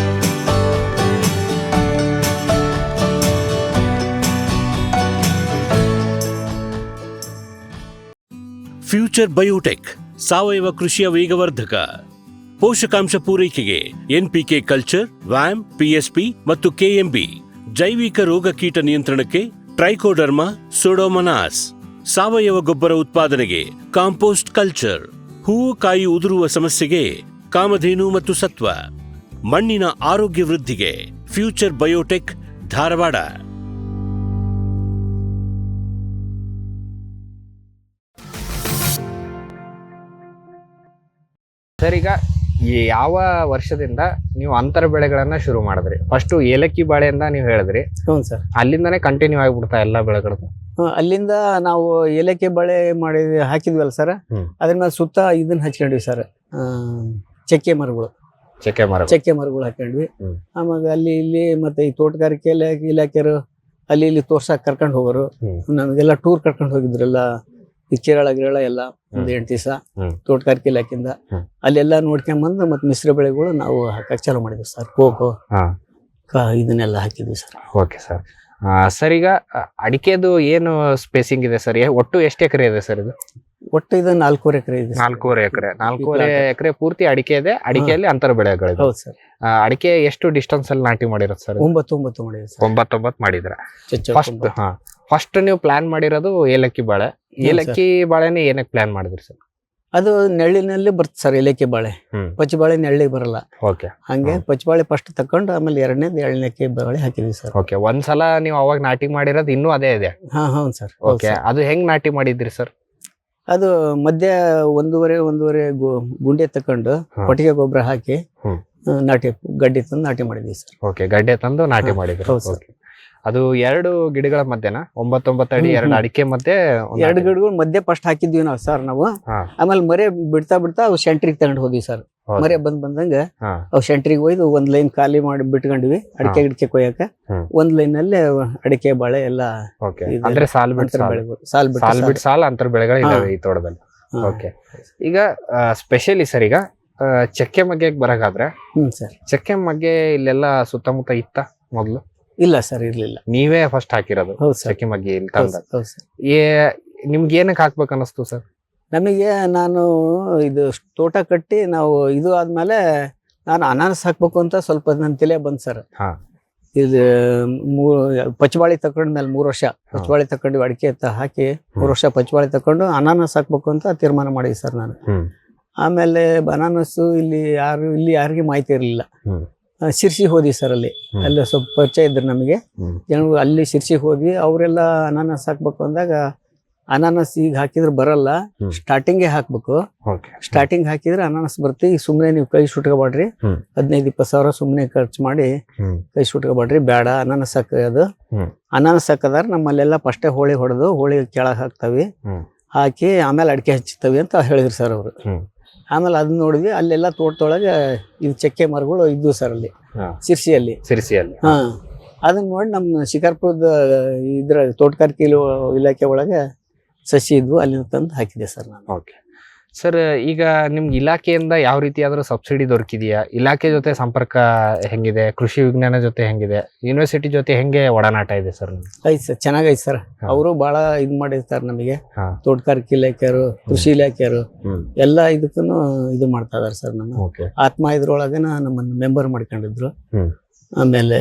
ಫ್ಯೂಚರ್ ಬಯೋಟೆಕ್ ಸಾವಯವ ಕೃಷಿಯ ವೇಗವರ್ಧಕ. ಪೋಷಕಾಂಶ ಪೂರೈಕೆಗೆ ಎನ್ಪಿಕೆ ಕಲ್ಚರ್, ವ್ಯಾಮ್, ಪಿಎಸ್ಪಿ ಮತ್ತು ಕೆಎಂಬಿ. ಜೈವಿಕ ರೋಗ ಕೀಟ ನಿಯಂತ್ರಣಕ್ಕೆ ಟ್ರೈಕೋಡರ್ಮಾ, ಸೂಡೋಮೊನಾಸ್. ಸಾವಯವ ಗೊಬ್ಬರ ಉತ್ಪಾದನೆಗೆ ಕಾಂಪೋಸ್ಟ್ ಕಲ್ಚರ್. ಹೂವು ಕಾಯಿ ಉದುರುವ ಸಮಸ್ಯೆಗೆ ಕಾಮಧೇನು ಮತ್ತು ಸತ್ವ. ಮಣ್ಣಿನ ಆರೋಗ್ಯ ವೃದ್ಧಿಗೆ ಫ್ಯೂಚರ್ ಬಯೋಟೆಕ್, ಧಾರವಾಡ. ಸರ್, ಈಗ ಯಾವ ವರ್ಷದಿಂದ ನೀವು ಅಂತರ ಬೆಳೆಗಳನ್ನ ಶುರು ಮಾಡಿದ್ರಿ? ಫಸ್ಟ್ ಏಲಕ್ಕಿ ಬಾಳೆಯಿಂದ ನೀವು ಹೇಳಿದ್ರಿ, ಹ್ಞೂ ಸರ್. ಅಲ್ಲಿಂದಾನೇ ಕಂಟಿನ್ಯೂ ಆಗಿಬಿಡ್ತಾ ಎಲ್ಲಾ ಬೆಳೆಗಳದ್ದು? ಅಲ್ಲಿಂದ ನಾವು ಏಲಕ್ಕಿ ಬಾಳೆ ಹಾಕಿದ್ವಲ್ಲ ಸರ್, ಅದ್ರ ಮೇಲೆ ಸುತ್ತ ಇದನ್ನ ಹಚ್ಕೊಂಡ್ವಿ ಸರ್, ಚಕ್ಕೆ ಮರಗಳು ಹಾಕೊಂಡ್ವಿ. ಆಮೇಲೆ ಅಲ್ಲಿ ಇಲ್ಲಿ ಮತ್ತೆ ಈ ತೋಟಗಾರಿಕೆ ಇಲಾಖೆಯರು ಅಲ್ಲಿ ಇಲ್ಲಿ ತೋರ್ಸಕ್ ಕರ್ಕೊಂಡು ಹೋಗೋರು. ನಮಗೆಲ್ಲ ಟೂರ್ ಕರ್ಕೊಂಡು ಹೋಗಿದ್ರಲ್ಲ, ಈ ಕೇರಳ ಎಲ್ಲ ಒಂದು 8 ದಿವಸ ತೋಟಗಾರಿಕೆ ಇಲಾಖೆಯಿಂದ ಅಲ್ಲೆಲ್ಲ ನೋಡ್ಕೊಂಬಂದು ಮತ್ತೆ ಮಿಶ್ರ ಬೆಳೆಗಳು ನಾವು ಹಾಕಕ್ ಚಾಲು ಮಾಡಿದ್ವಿ ಸರ್. ಕೋಕೋ ಇದನ್ನೆಲ್ಲ ಹಾಕಿದ್ವಿ ಸರ್. Okay sir. ಸರ್, ಈಗ ಅಡಿಕೆದು ಏನು ಸ್ಪೇಸಿಂಗ್ ಇದೆ ಸರ್? ಒಟ್ಟು ಎಷ್ಟು ಎಕರೆ ಇದೆ ಸರ್ ಇದು? ಒಟ್ಟು ಇದು 4.5 ಎಕರೆ ಇದೆ. 4.5 ಎಕರೆ ಪೂರ್ತಿ ಅಡಿಕೆ ಇದೆ. ಅಡಿಕೆಯಲ್ಲಿ ಅಂತರ ಬೆಳೆಗಳಿದೆ. ಹೌದು ಸರ್. ಅಡಿಕೆ ಎಷ್ಟು ಡಿಸ್ಟೆನ್ಸ್ ಅಲ್ಲಿ ನಾಟಿ ಮಾಡಿರೋದು ಸರ್? 9 ಮಾಡಿದ್ವಿ ಸರ್. 9 ಮಾಡಿದ್ರ. ಫಸ್ಟ್ ನೀವು ಪ್ಲಾನ್ ಮಾಡಿರೋದು ಏಲಕ್ಕಿ ಬಾಳೆ. ಏಲಕ್ಕಿ ಬಾಳೆನೇ ಏನಕ್ಕೆ ಪ್ಲಾನ್ ಮಾಡಿದ್ರಿ ಸರ್? ಅದು ನೆಳ್ಳಿನಲ್ಲಿ ಬರ್ತದೆ ಸರ್ ಏಲಕ್ಕಿ ಬಾಳೆ. ಪಚ್ಚಬಾಳೆ ನೆಳ್ಳಿಗೆ ಬರಲ್ಲ. ಓಕೆ. ಹಂಗೆ ಪಚ್ಚಬಾಳೆ ಫಸ್ಟ್ ತಕೊಂಡು ಆಮೇಲೆ ಏಲಕ್ಕಿ ಬಾಳೆ ಹಾಕಿದ್ವಿ ಸರ್. ಓಕೆ. ಒಂದ್ಸಲ ನೀವು ಅವಾಗ ನಾಟಿ ಮಾಡಿರೋದು ಇನ್ನೂ ಅದೇ ಇದೆ? ಹೌದು ಸರ್. ಓಕೆ. ಅದು ಹೆಂಗ್ ನಾಟಿ ಮಾಡಿದ್ರಿ ಸರ್? ಅದು ಮಧ್ಯ ಒಂದೂವರೆ ಗುಂಡೆ ತಕೊಂಡು ಕೊಟ್ಟಿಗೆ ಗೊಬ್ಬರ ಹಾಕಿ ಗಡ್ಡೆ ತಂದು ನಾಟಿ ಮಾಡಿದ್ವಿ ಸರ್. ಓಕೆ. ಗಡ್ಡೆ ತಂದು ನಾಟಿ ಮಾಡಿದ್ರಿ. ಅದು 2 ಗಿಡಗಳ ಮಧ್ಯನಾ? 9 ಅಡಿ 2 ಅಡಿಕೆ ಮಧ್ಯೆ 2 ಗಿಡಗಳು ಮಧ್ಯೆ ಫಸ್ಟ್ ಹಾಕಿದ್ವಿ ನಾವು. ಆಮೇಲೆ ಮರೆ ಬಿಡ್ತಾ ಅವು ಸೆಂಟ್ರಿಗೆ ತಗೊಂಡು ಹೋದ್ವಿ ಸರ್. ಮರೆ ಬಂದಂಗ ಅವು ಸೆಂಟ್ರಿಗೆ ಹೋಯ್ದು ಒಂದ್ ಲೈನ್ ಖಾಲಿ ಮಾಡಿ ಬಿಟ್ಕೊಂಡ್ವಿ. ಅಡಿಕೆ ಕೊಯ್ಯಕ ಒಂದ್ ಲೈನ್ ಅಲ್ಲಿ ಅಡಿಕೆ ಬಾಳೆ ಎಲ್ಲ. ಅಂದ್ರೆ ಸಾಲ್ ಬಿಟ್ಟು ಸಾಲ್ ಅಂತರ ಬೆಳೆಗಳು ಇದಾವೆ ಈ ತೋಟದಲ್ಲಿ. ಓಕೆ. ಈಗ ಸ್ಪೆಷಲಿ ಸರ್, ಈಗ ಚಕ್ಕೆ ಮಗ್ಗೆಗೆ ಬರಕಾದ್ರೆ ಚಕ್ಕೆ ಮಗ್ಗೆ ಇಲ್ಲೆಲ್ಲ ಸುತ್ತಮುತ್ತ ಇತ್ತ ಮೊದ್ಲು? ಇಲ್ಲ ಸರ್, ಇರ್ಲಿಲ್ಲ. ನೀವೇ ಫಸ್ಟ್ ಹಾಕಿರೋದು ಚಕ್ಕೆ ಮಗ್ಗಿ ಇಲ್ಲಿ ತಂದ? ನಿಮ್ಗೆ ಏನಕ್ಕೆ ಹಾಕ್ಬೇಕು ಅನಿಸ್ತು ಸರ್? ನಮಗೆ ನಾನು ಇದು ತೋಟ ಕಟ್ಟಿ ನಾವು ಇದು ಆದ್ಮೇಲೆ ನಾನು ಅನಾನಸ್ ಹಾಕ್ಬೇಕು ಅಂತ ಸ್ವಲ್ಪ ನನ್ನ ತಲೆ ಬಂದ್ ಸರ್. ಇದು ಪಚ್ಚಬಾಳಿ ತಕೊಂಡ್ಮೇಲೆ 3 ವರ್ಷ ಪಚ್ಚಬಾಳಿ ತಕೊಂಡು ಅಡಿಕೆ ಹಾಕಿ 3 ವರ್ಷ ಪಚ್ಚಬಾಳಿ ತಕೊಂಡು ಅನಾನಸ್ ಹಾಕ್ಬೇಕು ಅಂತ ತೀರ್ಮಾನ ಮಾಡಿದ್ವಿ ಸರ್ ನಾನು. ಆಮೇಲೆ ಅನಾನಸ್ಸು ಇಲ್ಲಿ ಯಾರಿಗೆ ಮಾಹಿತಿ ಇರಲಿಲ್ಲ. ಶಿರ್ಸಿ ಹೋದ್ವಿ ಸರ್. ಅಲ್ಲಿ ಸ್ವಲ್ಪ ಪರಿಚಯ ಇದ್ರು ನಮಗೆ ಜನರು. ಅಲ್ಲಿ ಶಿರ್ಸಿಗೆ ಹೋದ್ವಿ. ಅವರೆಲ್ಲ ಅನಾನಸ್ ಹಾಕ್ಬೇಕು ಅಂದಾಗ ಅನಾನಸ್ ಈಗ ಹಾಕಿದ್ರೆ ಬರಲ್ಲ, ಸ್ಟಾರ್ಟಿಂಗೇ ಹಾಕ್ಬೇಕು. ಸ್ಟಾರ್ಟಿಂಗ್ ಹಾಕಿದ್ರೆ ಅನಾನಸ್ ಬರುತ್ತೆ. ಈಗ ಸುಮ್ಮನೆ ನೀವು ಕೈ ಸುಟ್ಕೋಬೇಡ್ರಿ, 15-20 ಸಾವಿರ ಸುಮ್ಮನೆ ಖರ್ಚು ಮಾಡಿ ಕೈ ಸುಟ್ಕೋಬೇಡ್ರಿ, ಬೇಡ ಅನಾನಸ್ ಹಾಕೋದು. ಅನಾನಸ್ ಹಾಕದಾರ ನಮ್ಮಲ್ಲೆಲ್ಲ ಫಸ್ಟೇ ಹೋಳಿ ಹೊಡೆದು ಹೋಳಿ ಕೆಳಗೆ ಹಾಕ್ತಾವಿ, ಹಾಕಿ ಆಮೇಲೆ ಅಡಿಕೆ ಹಚ್ತವಿ ಅಂತ ಹೇಳಿದ್ರು ಸರ್ ಅವರು. ಆಮೇಲೆ ಅದನ್ನ ನೋಡಿದ್ವಿ. ಅಲ್ಲೆಲ್ಲ ತೋಟದೊಳಗೆ ಇದು ಚಕ್ಕೆ ಮರಗಳು ಇದ್ವು ಸರ್ ಅಲ್ಲಿ ಶಿರ್ಸಿಯಲ್ಲಿ. ಅದನ್ನ ನೋಡಿ ನಮ್ಮ ಶಿಕಾರ್ಪುರದ ತೋಟಗಾರಿಕೆ ಇಲಾಖೆ ಒಳಗೆ ಸಸಿ ಇದ್ವು, ಅಲ್ಲಿ ತಂದು ಹಾಕಿದೆ ಸರ್ ನಾನು. ಓಕೆ ಸರ್, ಈಗ ನಿಮ್ಗೆ ಇಲಾಖೆಯಿಂದ ಯಾವ ರೀತಿಯಾದ್ರೂ ಸಬ್ಸಿಡಿ ದೊರಕಿದೆಯಾ? ಇಲಾಖೆ ಜೊತೆ ಸಂಪರ್ಕ ಹೆಂಗಿದೆ? ಕೃಷಿ ವಿಜ್ಞಾನ ಜೊತೆ ಹೆಂಗಿದೆ? ಯೂನಿವರ್ಸಿಟಿ ಜೊತೆ ಹೆಂಗೆ ಒಡನಾಟ ಇದೆ ಸರ್? ಐತ್ ಸರ್, ಚೆನ್ನಾಗೈತೆ ಸರ್. ಅವರು ಬಹಳ ಇದ್ ಮಾಡಿರ್ತಾರೆ ನಮಗೆ. ತೋಟಗಾರಿಕೆ ಇಲಾಖೆಯವರು, ಕೃಷಿ ಇಲಾಖೆಯವರು ಎಲ್ಲ ಇದಕ್ಕೂ ಇದು ಮಾಡ್ತಾ ಇದಾರೆ ಸರ್. ನಮ್ಮ ಆತ್ಮ ಇದ್ರೊಳಗನ ನಮ್ಮನ್ನು ಮೆಂಬರ್ ಮಾಡ್ಕೊಂಡಿದ್ರು. ಆಮೇಲೆ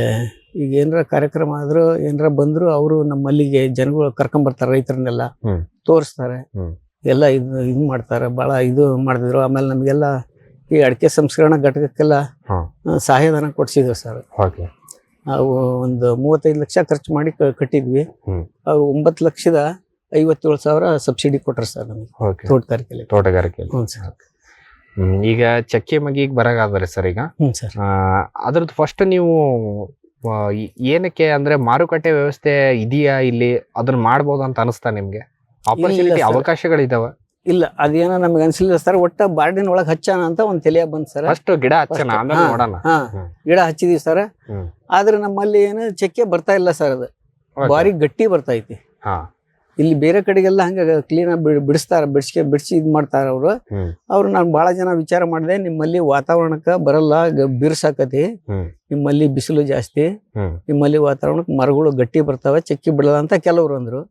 ಈಗ ಏನಾರ ಕಾರ್ಯಕ್ರಮ ಆದ್ರೂ ಏನಾರ ಬಂದ್ರು ಅವರು ನಮ್ಮಲ್ಲಿಗೆ ಜನಗಳು ಕರ್ಕೊಂಡ್ ಬರ್ತಾರೆ, ರೈತರನ್ನೆಲ್ಲ ತೋರಿಸ್ತಾರೆ, ಎಲ್ಲ ಇದು ಮಾಡ್ತಾರೆ, ಬಹಳ ಇದು ಮಾಡಿದ್ರು. ಆಮೇಲೆ ನಮಗೆಲ್ಲ ಈ ಅಡಿಕೆ ಸಂಸ್ಕರಣಾ ಘಟಕಕ್ಕೆಲ್ಲ ಸಹಾಯಧನ ಕೊಡ್ಸಿದ್ರು ಸರ್. ನಾವು ಒಂದು 35 ಲಕ್ಷ ಖರ್ಚು ಮಾಡಿ ಕಟ್ಟಿದ್ವಿ. ಅವ್ರು 9,57,000 ಸಬ್ಸಿಡಿ ಕೊಟ್ರು ಸರ್ ನಮಗೆ ತೋಟಗಾರಿಕೆ. ಹ್ಞೂ ಸರ್. ಈಗ ಚಕ್ಕೆ ಮಗಿಗೆ ಬರಗಾದ್ರೆ ಸರ್, ಈಗ ಅದ್ರದ್ದು ಫಸ್ಟ್ ನೀವು ಏನಕ್ಕೆ ಅಂದ್ರೆ ಮಾರುಕಟ್ಟೆ ವ್ಯವಸ್ಥೆ ಇದೆಯಾ ಇಲ್ಲಿ? ಅದನ್ನ ಮಾಡ್ಬೋದು ಅಂತ ಅನಿಸ್ತಾ ನಿಮ್ಗೆ? ಆಪರ್ಚುನಿಟಿ ಅವಕಾಶಗಳಿದಾವ? ಇಲ್ಲ, ಅದೇನೋ ನಮ್ಗೆ ಅನ್ಸಲಿಲ್ಲ ಸರ್. ಒಟ್ಟ ಬಾರ್ಡಿನ ಒಳಗೆ ಹಚ್ಚೋಣ ಅಂತ ಒಂದ್ ತಲೆಯ ಬಂದ್ ಸರ್. ಅಷ್ಟು ಗಿಡ ಹಚ್ಚೋಣ ಆಮೇಲೆ ನೋಡೋಣ. ಗಿಡ ಹಚ್ಚಿದೀವಿ ಸರ್. ಆದ್ರೆ ನಮ್ಮಲ್ಲಿ ಏನು ಚಕ್ಕೆ ಬರ್ತಾ ಇಲ್ಲ ಸರ್. ಅದು ಬಾರಿ ಗಟ್ಟಿ ಬರ್ತಾ ಐತಿ. ಇಲ್ಲಿ ಬೇರೆ ಕಡೆಗೆಲ್ಲ ಹಂಗ ಕ್ಲೀನ್ ಆಗಿ ಬಿಡಿಸಿ ಇದ್ ಮಾಡ್ತಾರ ಅವ್ರು ನಾನು ಬಹಳ ಜನ ವಿಚಾರ ಮಾಡಿದೆ, ನಿಮ್ಮಲ್ಲಿ ವಾತಾವರಣಕ್ಕ ಬರಲ್ಲ, ಬಿರ್ಸಾಕತಿ, ನಿಮ್ಮಲ್ಲಿ ಬಿಸಿಲು ಜಾಸ್ತಿ, ನಿಮ್ಮಲ್ಲಿ ವಾತಾವರಣಕ್ಕೆ ಮರಗಳು ಗಟ್ಟಿ ಬರ್ತಾವ, ಚಕ್ಕಿ ಬಿಡಲ್ಲ ಅಂತ ಕೆಲವ್ರು ಅಂದ್ರು.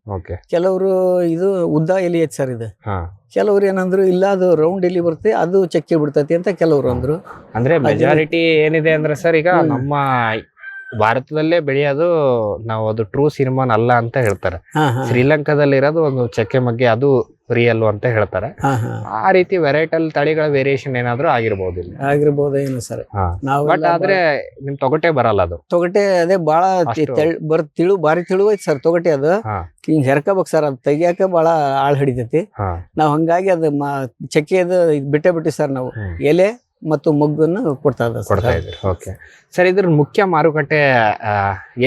ಕೆಲವರು ಇದು ಉದ್ದ ಎಲಿ ಐತಿ ಸರ್ ಇದು. ಕೆಲವ್ರು ಏನಂದ್ರು ಇಲ್ಲ, ಅದು ರೌಂಡ್ ಎಲಿ ಬರುತ್ತೆ, ಅದು ಚಕ್ಕಿ ಬಿಡ್ತತಿ ಅಂತ ಕೆಲವ್ರು ಅಂದ್ರು. ಅಂದ್ರೆ ಮೆಜಾರಿಟಿ ಏನಿದೆ ಅಂದ್ರೆ ಸರ್, ಈಗ ನಮ್ಮ ಭಾರತದಲ್ಲೇ ಬೆಳೆಯೋದು ನಾವು ಅದು ಟ್ರೂ ಸಿನಿಮಾನ್ ಅಲ್ಲ ಅಂತ ಹೇಳ್ತಾರೆ. ಹಾ ಹಾ ಶ್ರೀಲಂಕಾದಲ್ಲಿ ಇರೋದು ಒಂದು ಚಕ್ಕೆ ಮಗ್ಗೆ, ಅದು ರಿಯಲ್ ಅಂತ ಹೇಳ್ತಾರೆ. ಹಾ ಹಾ ಆ ರೀತಿ ವೆರೈಟಲ್ ತಳಿಗಳ ವೇರಿಯೇಷನ್ ಏನಾದ್ರೂ ಆಗಿರ್ಬೋದು ಇಲ್ಲಿ. ಆಗಿರ್ಬೋದೇನು ಸರ್. ಹಾ. ನಾವು ಬಟ್ ಆದ್ರೆ ನಿಮ್ ತೊಗಟೆ ಬರಲ್ಲ ಅದು. ತೊಗಟೆ ಅದೇ ಬಾಳ ಅಷ್ಟು- ಬಾರಿ ತಿಳು ಐತಿ ಸರ್ ತೊಗಟೆ. ಅದು ಹಾ. ಹಿಂಗ್ ಹೆರ್ಕೋಬೇಕು ಸರ್, ಅದು ತೆಗಿಯಾಕ ಬಾಳ ಆಳ್ ಹಿಡಿತೈತಿ. ಹಾ. ನಾವ್ ಹಂಗಾಗಿ ಅದು ಚಕ್ಕೆದು ಬಿಟ್ಟೆ ಬಿಟ್ಟಿವಿ ಸರ್. ನಾವು ಎಲೆ ಮತ್ತು ಮೊಗ್ಗನ್ನು ಕೊಡ್ತಾ ಇದ್ರಿ. ಓಕೆ ಸರ್, ಇದ್ರ ಮುಖ್ಯ ಮಾರುಕಟ್ಟೆ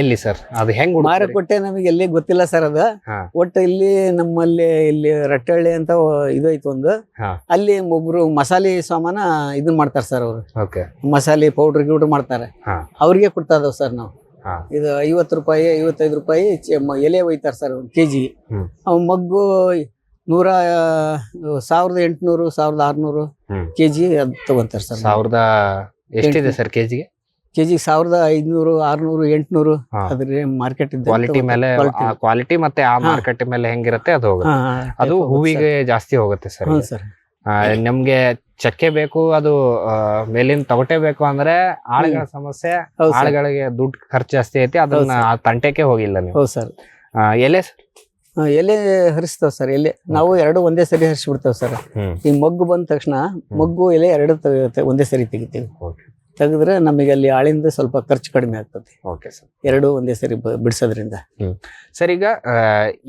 ಎಲ್ಲಿ ಸರ್? ಅದು ಹೆಂಗ್ ಹುಡುಕ್ತೀರಿ? ಮಾರುಕಟ್ಟೆ ನಮಗೆ ಎಲ್ಲಿ ಗೊತ್ತಿಲ್ಲ ಸರ್. ಅದ ಹಾ. ಒಟ್ಟು ಇಲ್ಲಿ ರಟ್ಟಳ್ಳಿ ಅಂತ ಇದು ಐತಿ ಒಂದು. ಹಾ. ಅಲ್ಲಿ ಒಬ್ರು ಮಸಾಲೆ ಸಾಮಾನ ಇದನ್ನ ಮಾಡ್ತಾರ ಸರ್. ಅವ್ರು ಓಕೆ. ಮಸಾಲೆ ಪೌಡರ್ ಗಿೌಡರ್ ಮಾಡ್ತಾರೆ. ಹಾ. ಅವ್ರಿಗೆ ಕೊಡ್ತಾ ಇದಾವ್ ಸರ್ ನಾವು. ಹಾ. ಇದು 50 ರೂಪಾಯಿ 55 ರೂಪಾಯಿ ಎಲೆ ಒಯ್ತಾರ ಸರ್ ಕೆಜಿ. ಅವ್ ಮಗ್ಗು 1800 1600 ಕೆಜಿ ಅದ್ ತಗೊಂತಾರ ಸರ್. 1000 ಎಷ್ಟಿದೆ ಸರ್ ಕೆಜಿಗೆ? ಕೆಜಿ 1500 600 800 ಹಾ. ಅದ್ರ ಮಾರ್ಕೆಟ್ ಕ್ವಾಲಿಟಿ ಮೇಲೆ, ಕ್ವಾಲಿಟಿ ಮತ್ತೆ ಆ ಮಾರ್ಕೆಟ್ ಮೇಲೆ ಹೆಂಗಿರುತ್ತೆ ಅದು ಹೋಗುತ್ತೆ. ಅದು ಹೂವಿಗೆ ಜಾಸ್ತಿ ಹೋಗುತ್ತೆ ಸರ್. ಸರ್. ನಮ್ಗೆ ಚಕ್ಕೆ ಬೇಕು, ಅದು ಮೇಲಿನ ತೊಗಟೆ ಬೇಕು ಅಂದ್ರೆ ಆಳುಗಳ ಸಮಸ್ಯೆ. ಹೌದು ಸರ್. ಆಳುಗಳಿಗೆ ದುಡ್ಡು ಖರ್ಚು ಜಾಸ್ತಿ ಐತಿ, ಅದನ್ನ ಆ ತಂಟೆಗೆ ಹೋಗಿಲ್ಲ ನೀವು. ಹೌದು ಸರ್. ಎಲೆ ಎಲೆ ಹರಿಸ್ತಾವ ಸರ್. ಎಲೆ ನಾವು ಎರಡು ಒಂದೇ ಸರಿ ಹರಿಸ್ಬಿಡ್ತಾವ ಸರ್. ಈ ಮೊಗ್ಗು ಬಂದ ತಕ್ಷಣ ಮೊಗ್ಗು ಎಲೆ ಎರಡು ಒಂದೇ ಸರಿ ತೆಗಿತೀವಿ. ತೆಗೆದ್ರೆ ನಮಗೆ ಅಲ್ಲಿ ಆಳಿಂದ ಸ್ವಲ್ಪ ಖರ್ಚು ಕಡಿಮೆ ಆಗ್ತದೆ. Okay sir. ಎರಡು ಒಂದೇ ಸರಿ ಬಿಡಿಸೋದ್ರಿಂದ. ಸರ್, ಈಗ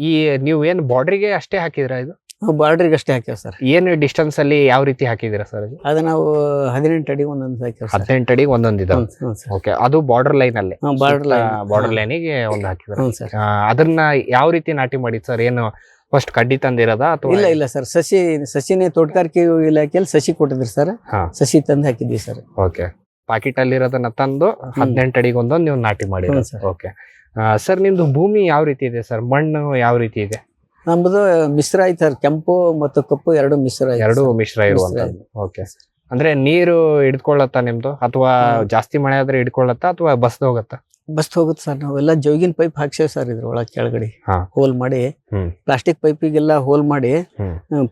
ಈ ನೀವು ಏನ್ ಬಾರ್ಡ್ರಿಗೆ ಅಷ್ಟೇ ಹಾಕಿದ್ರ? ಇದು ಬಾರ್ಡ್ರಿಗೆ ಅಷ್ಟೇ ಹಾಕ್ಯಾವ ಸರ್. ಏನು ಡಿಸ್ಟೆನ್ಸ್ ಅಲ್ಲಿ ಯಾವ ರೀತಿ ಹಾಕಿದಿರಾ ಸರ್? ಅದು ನಾವು 18 ಅಡಿ ಒಂದೊಂದು ಹಾಕ್ಯಾವ. 18 ಅಡಿಗೆ ಒಂದೊಂದು ಇದೆ. ಓಕೆ. ಅದು ಬಾರ್ಡರ್ ಲೈನ್ ಅಲ್ಲಿ, ಬಾರ್ಡರ್ ಲೈನಿಗೆ ಒಂದು ಹಾಕಿದ್ರ. ಅದನ್ನ ಯಾವ ರೀತಿ ನಾಟಿ ಮಾಡಿದ್ ಸರ್? ಏನು ಫಸ್ಟ್ ಕಡ್ಡಿ ತಂದಿರೋದ ಅಥವಾ? ಇಲ್ಲ ಸರ್, ಸಸಿನೇ ತೋಟಗಾರಿಕೆ ಇಲಾಖೆಯಲ್ಲಿ ಸಸಿ ಕೊಟ್ಟಿದ್ರಿ ಸರ್. ಸಸಿ ತಂದು ಹಾಕಿದ್ವಿ ಸರ್. ಓಕೆ. ಪಾಕೆಟ್ ಅಲ್ಲಿ ಇರೋದನ್ನ ತಂದು 18 ಅಡಿಗೆ ಒಂದೊಂದು ನೀವು ನಾಟಿ ಮಾಡಿದ್ರಿ. ಓಕೆ ಸರ್, ನಿಮ್ದು ಭೂಮಿ ಯಾವ ರೀತಿ ಇದೆ ಸರ್? ಮಣ್ಣು ಯಾವ ರೀತಿ ಇದೆ? ನಮ್ದು ಮಿಶ್ರ ಐತೆ ಸರ್. ಕೆಂಪು ಮತ್ತು ಕಪ್ಪು ಎರಡು ಮಿಶ್ರ ಇರುವಂತದ್ದು. ಓಕೆ. ಅಂದ್ರೆ ನೀರು ಹಿಡ್ಕೊಳ್ಳತ್ತಾ ನಿಮ್ದು, ಅಥವಾ ಜಾಸ್ತಿ ಮಳೆ ಆದ್ರೆ ಹಿಡ್ಕೊಳ್ಳತ್ತಾ ಅಥವಾ ಬಸ್ದು ಹೋಗತ್ತಾ? ಬಸ್ ಹೋಗುತ್ತೆ ಸರ್. ನಾವೆಲ್ಲ ಜೋಗಿನ ಪೈಪ್ ಹಾಕ್ಸೇವ್ ಸರ್. ಇದ್ರೊಳಗೆ ಕೆಳಗಡೆ ಹೋಲ್ ಮಾಡಿ, ಪ್ಲಾಸ್ಟಿಕ್ ಪೈಪಿಗೆಲ್ಲ ಹೋಲ್ ಮಾಡಿ